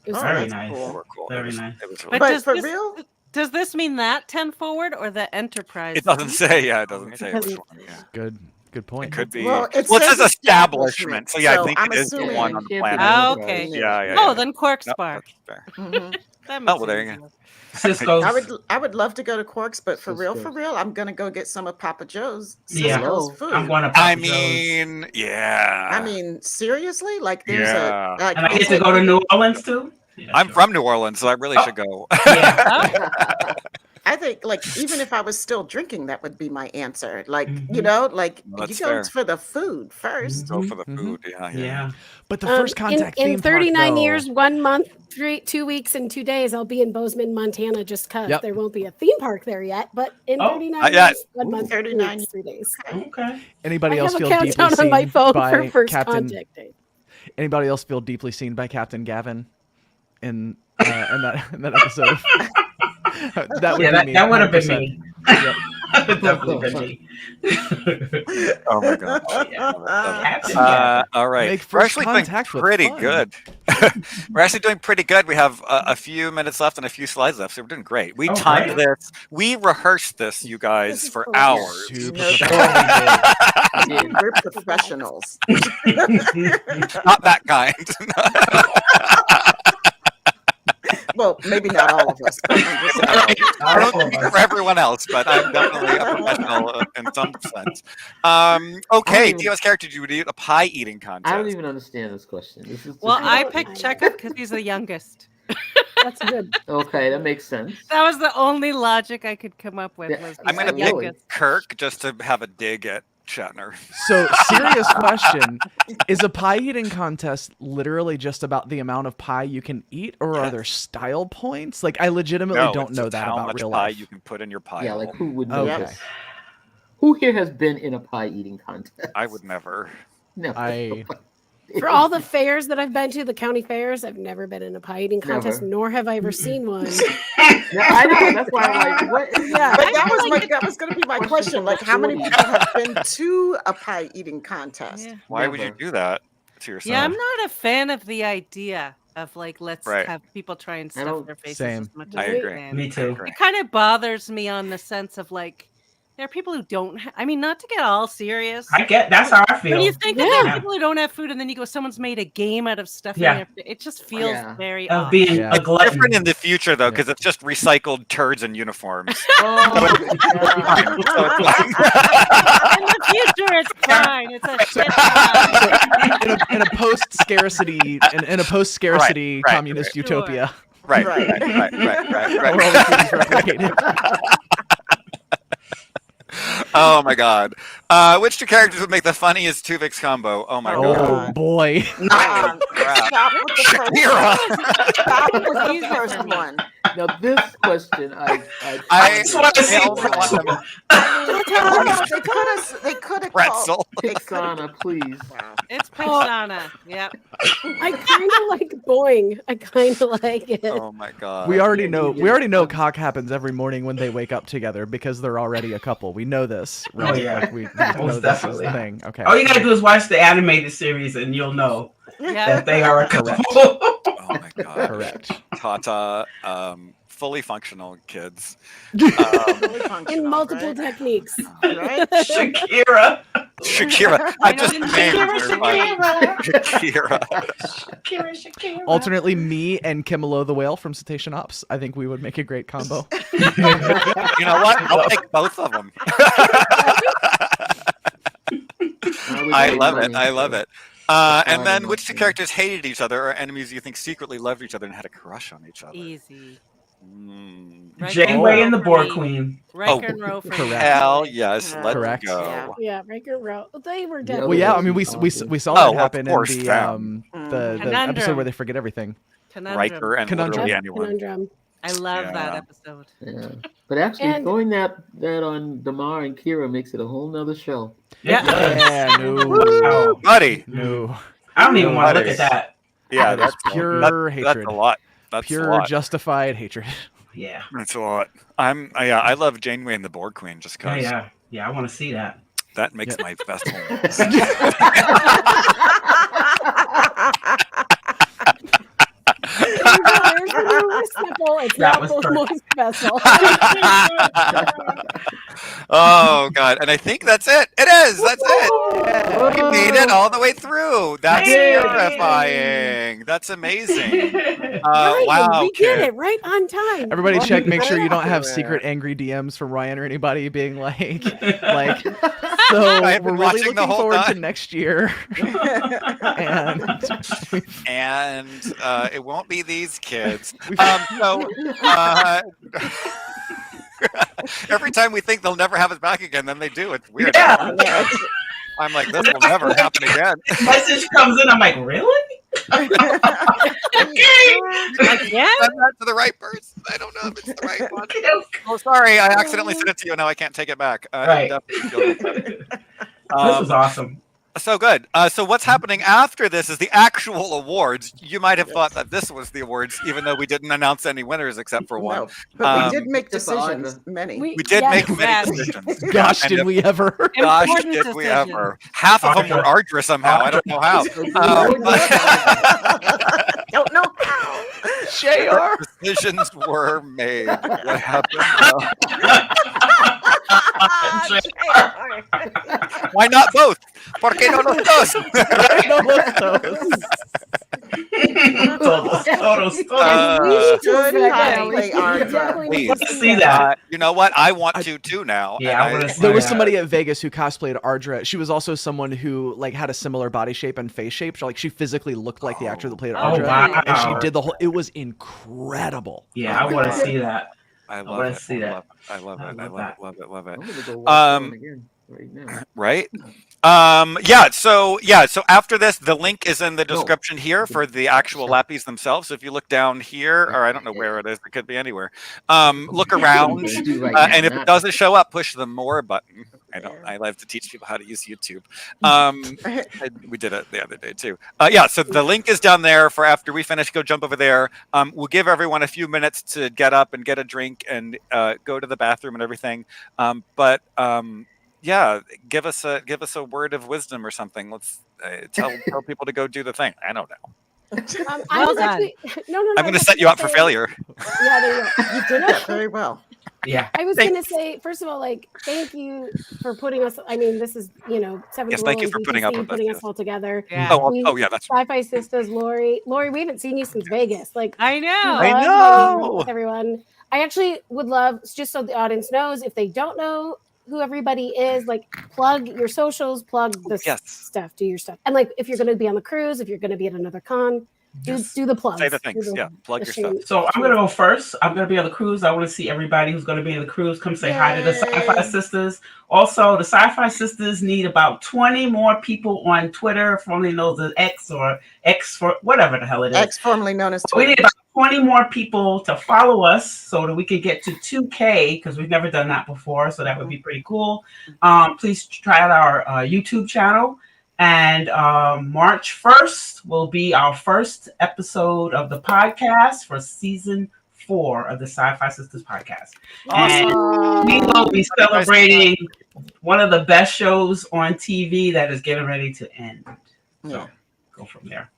It was Oh, Very that's nice. They cool. were cool. Very It was, nice. It was really But But does for this, real, does this mean that 10 Forward or the Enterprise? It doesn't say. Yeah, it doesn't say which Doesn't- one. Yeah. Good point. It could be. well, it Well, it says says establishment, so yeah, I so think I'm it is the assuming- one on the Can't be planet. Oh, Enterprise. okay. Yeah. Oh, then Quark's No, Bar. that's fair. Mhm. That Oh, makes well, there you sense. go. Cisco's. I would love to go to Quarks, but for Cisco's. real, I'm gonna go get some of Papa Joe's Yeah. Cisco's food. I'm going to. I Papa Joe's. mean, yeah. I mean, seriously, like there's Yeah. a like, And I is get to it- go to New Orleans too. Yeah, I'm sure. from New Orleans, so I really Oh. should go. Yeah. I think like even if I was still drinking, that would be my answer. Like you Mhm. know, like Well, you that's go fair. for the food first. Go for the Mhm. food. Yeah. Yeah. But the first contact in theme 39 park, years, though, 1 month, 2 weeks, and 2 days, I'll be in Bozeman, Montana, just because Yep. there won't be a theme park there yet. But in Oh, 39 yeah. years, 1 month, 39 2 weeks, 3 days. Okay. Anybody I else have a feel deeply countdown on my seen phone by for first Captain? contact date. Anybody else feel deeply seen by Captain Gavin in that episode? That would Yeah, be me. that would have been 100%. me. Yep. That would definitely been me. Oh my god. Captain All right. Make We're first actually doing contact with pretty fun. good. We're actually doing pretty good. We have a few minutes left and a few slides left, so we're doing great. We Oh, timed great. this. We rehearsed this, you guys, This is for cool. hours. Super No, professional. we're professionals. Not that kind. Well, maybe not all of us. But I'm just saying. I don't think for everyone else, but I'm definitely a professional in some sense. Okay, even- Dio's character, do you do a pie eating contest? I don't even understand this question. This is Well, just- I don't picked either. Chekhov because he's the youngest. That's good. Okay, that makes sense. That was the only logic I could come up with. Yeah, Was I'm he's gonna the pick Really? youngest. Kirk just to have a dig at Shatner. So, serious question: is a pie eating contest literally just about the amount of pie you can eat, or are Yes. there style points? Like, I legitimately No, don't it's know just that how about much real pie life. you can put in your pie. Yeah, like hole. who would know Okay. this? Who here has been in a pie eating contest? I would never. No. I For all the fairs that I've been to, the county fairs, I've never been in a pie eating contest, Never. nor have I ever seen one. Yeah, I know. That's why I'm like, what? Yeah. But that was going to be my question. Like, how many people have been to a pie eating contest? Yeah. Why would you do that to yourself? Yeah, I'm not a fan of the idea of like let's have people try and stuff their faces as much as I they agree. can. Me too. It kind of bothers me on the sense of like there are people who don't. I mean, not to get all serious. I get that's how I feel. When you think that there are people who don't have food, and then you go, someone's made a game out of stuff. Yeah. It just feels very of off. being a glutton. Different in the future though, because it's just recycled turds and uniforms. Oh, In the future, it's fine. It's a shit in a post-scarcity in a post-scarcity communist utopia. Right. Where all the food is replicated. Oh my god. Which two characters would make the funniest Tuvix combo? Oh my god. Oh boy. Stop with the first Shakira. one. Stop with the first one. Now this question, I just want to see They could have Pretzel. Pixana, please. It's Pixana. Yep. I kind of like Boing. I kind of like it. Oh my god. We already know cock happens every morning when they wake up together because they're already a couple. We know this, right? Oh, yeah. Like, we Most know this is definitely. the thing. Okay. All you gotta do is watch the animated series, and you'll know that they are a couple. Oh my god. Correct. Tata, fully functional kids. In multiple techniques. Right? Shakira. I just named Shakira. Alternately, me and Kimelo the whale from Cetacean Ops. I think we would make a great combo. You know what? I'll take both of them. I love it. And then, which two characters hated each other, or enemies you think secretly loved each other and had a crush on each other? Easy. Janeway and the Boar Queen. Riker and Ro for correct. Hell yes, let's Correct. go. Yeah, Riker Ro. They were definitely. Well, yeah. I mean, we saw that happen in the episode where they forget everything. Conundrum. Riker and literally anyone. Conundrum. I love that episode. Yeah. But actually, throwing that on Damar and Kira makes it a whole nother show. Yeah, no. Oh, Buddy. No. I don't even want to look at that. Yeah, That's pure hatred. That's a lot. That's Pure a lot. justified hatred. Yeah. That's a lot. I love Janeway and the Borg Queen just because. Yeah, I want to see that. That makes my vessel. That was vessel. Oh god, and I think that's it. It is. That's it. You made it all the way through. That's terrifying. That's amazing. Wow, we did it right on time. Everybody check, make sure you don't have secret angry DMs from Ryan or anybody being like, so we're really looking forward to next year. and it won't be these kids. Every time we think they'll never have us back again, then they do. It's weird. Yeah. I'm like, this will never happen again. Message comes in, I'm like, really? Okay. Yeah. Send that to the right person. I don't know if it's the right one. Oh, sorry, I accidentally sent it to you. Now I can't take it back. Right. This was awesome. So good. So what's happening after this is the actual awards. You might have thought that this was the awards, even though we didn't announce any winners except for one. No, but we did make decisions. Many. We did make many decisions. Gosh, did we ever? Gosh, did we ever? Half of them were Ardra somehow. I don't know how. Don't know how. JR. Decisions were made. What happened? Why not both? ¿Por qué no los dos? See that. You know what? I want to too now. Yeah, there was somebody at Vegas who cosplayed Ardra. She was also someone who had a similar body shape and face shape. She she physically looked like the actor that played Ardra. Wow. And she did the whole. It was incredible. Yeah, I want to see that. I love it. See that. I love it. I love it. Love it. I'm gonna go watch it again right now. Right. So after this, the link is in the description here for the actual Lappies themselves. So if you look down here, or I don't know where it is, it could be anywhere. Look around, and if it doesn't show up, push the more button. I love to teach people how to use YouTube. We did it the other day too. So the link is down there for after we finish. Go jump over there. We'll give everyone a few minutes to get up and get a drink and go to the bathroom and everything. Give us a word of wisdom or something. Let's tell people to go do the thing. I don't know. I was actually no. I'm going to set you up for failure. Yeah, there you go. You did it very well. Yeah. I was going to say, first of all, like, thank you for putting us. I mean, this is, Seven. Yes, thank you for putting up with us all together. Yeah. That's right. Sci-Fi Sistas, Lori, we haven't seen you since Vegas. Like, I know. I know. With everyone, I actually would love, just so the audience knows, if they don't know who everybody is, like, plug your socials, plug the stuff, do your stuff, and like, if you're going to be on the cruise, if you're going to be at another con. Do the plugs. Say the things. Plug your stuff. So I'm gonna go first. I'm gonna be on the cruise. I want to see everybody who's gonna be on the cruise. Come say hi to the Sci-Fi Sistas. Also, the Sci-Fi Sistas need about 20 more people on Twitter, formerly known as X or X for whatever the hell it is. X, formerly known as Twitter. We need about 20 more people to follow us so that we can get to 2K because we've never done that before. So that would be pretty cool. Please try out our YouTube channel. And March 1st will be our first episode of the podcast for season 4 of the Sci-Fi Sistas podcast. Awesome. And we will be celebrating one of the best shows on TV that is getting ready to end. So go from there.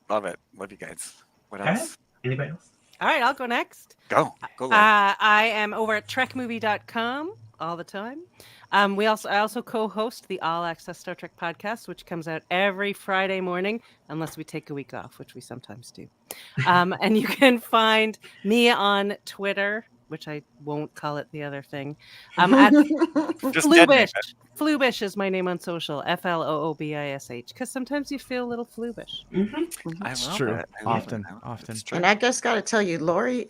Love it. Love you guys. What else? Anybody else? All right, I'll go next. Go. I am over at trekmovie.com all the time. I also co-host the All Access Star Trek podcast, which comes out every Friday morning, unless we take a week off, which we sometimes do. And you can find me on Twitter, which I won't call it the other thing. At Flubish. Flubish is my name on social. FLOOBISH. Because sometimes you feel a little flubish. It's true. Often. And I just got to tell you, Lori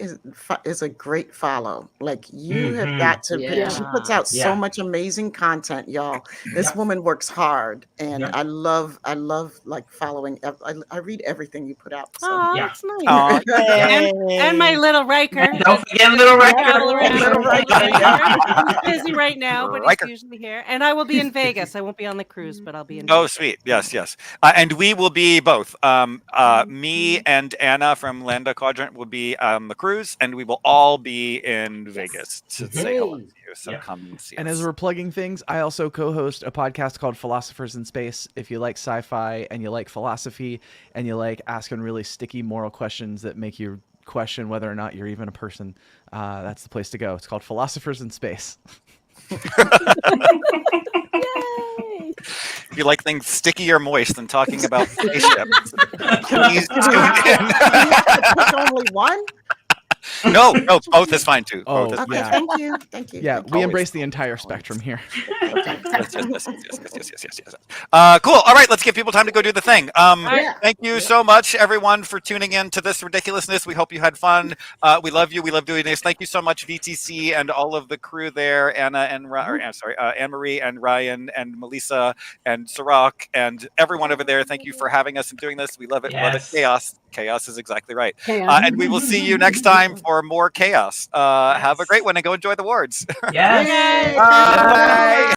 is a great follow. Like, you have got to. She puts out so much amazing content, y'all. This woman works hard, and I love like following. I read everything you put out. So. Oh, that's nice. And my little Riker. Don't forget little Riker. Little Riker. He's busy right now, but he's usually here. And I will be in Vegas. I won't be on the cruise, but I'll be in. Oh, sweet. Yes. And we will be both. Me and Anna from Lambda Quadrant will be on the cruise, and we will all be in Vegas to say hello to you. So come and see us. And as we're plugging things, I also co-host a podcast called Philosophers in Space. If you like sci-fi and you like philosophy and you like asking really sticky moral questions that make you question whether or not you're even a person, that's the place to go. It's called Philosophers in Space. Yay! If you like things sticky or moist and talking about spaceships, please tune in. Pick only one? No, both is fine too. Oh, Okay, yeah. thank you. Yeah, we embrace the entire spectrum here. Yes. Cool. All right, let's give people time to go do the thing. Thank you so much, everyone, for tuning in to this ridiculousness. We hope you had fun. We love you. We love doing this. Thank you so much, VTC and all of the crew there, Anna and Anne-Marie and Ryan and Melissa and Sirach and everyone over there. Thank you for having us and doing this. We love it. Love it. Chaos. Chaos is exactly right. And we will see you next time for more chaos. Have a great one and go enjoy the wards. Yes. Bye.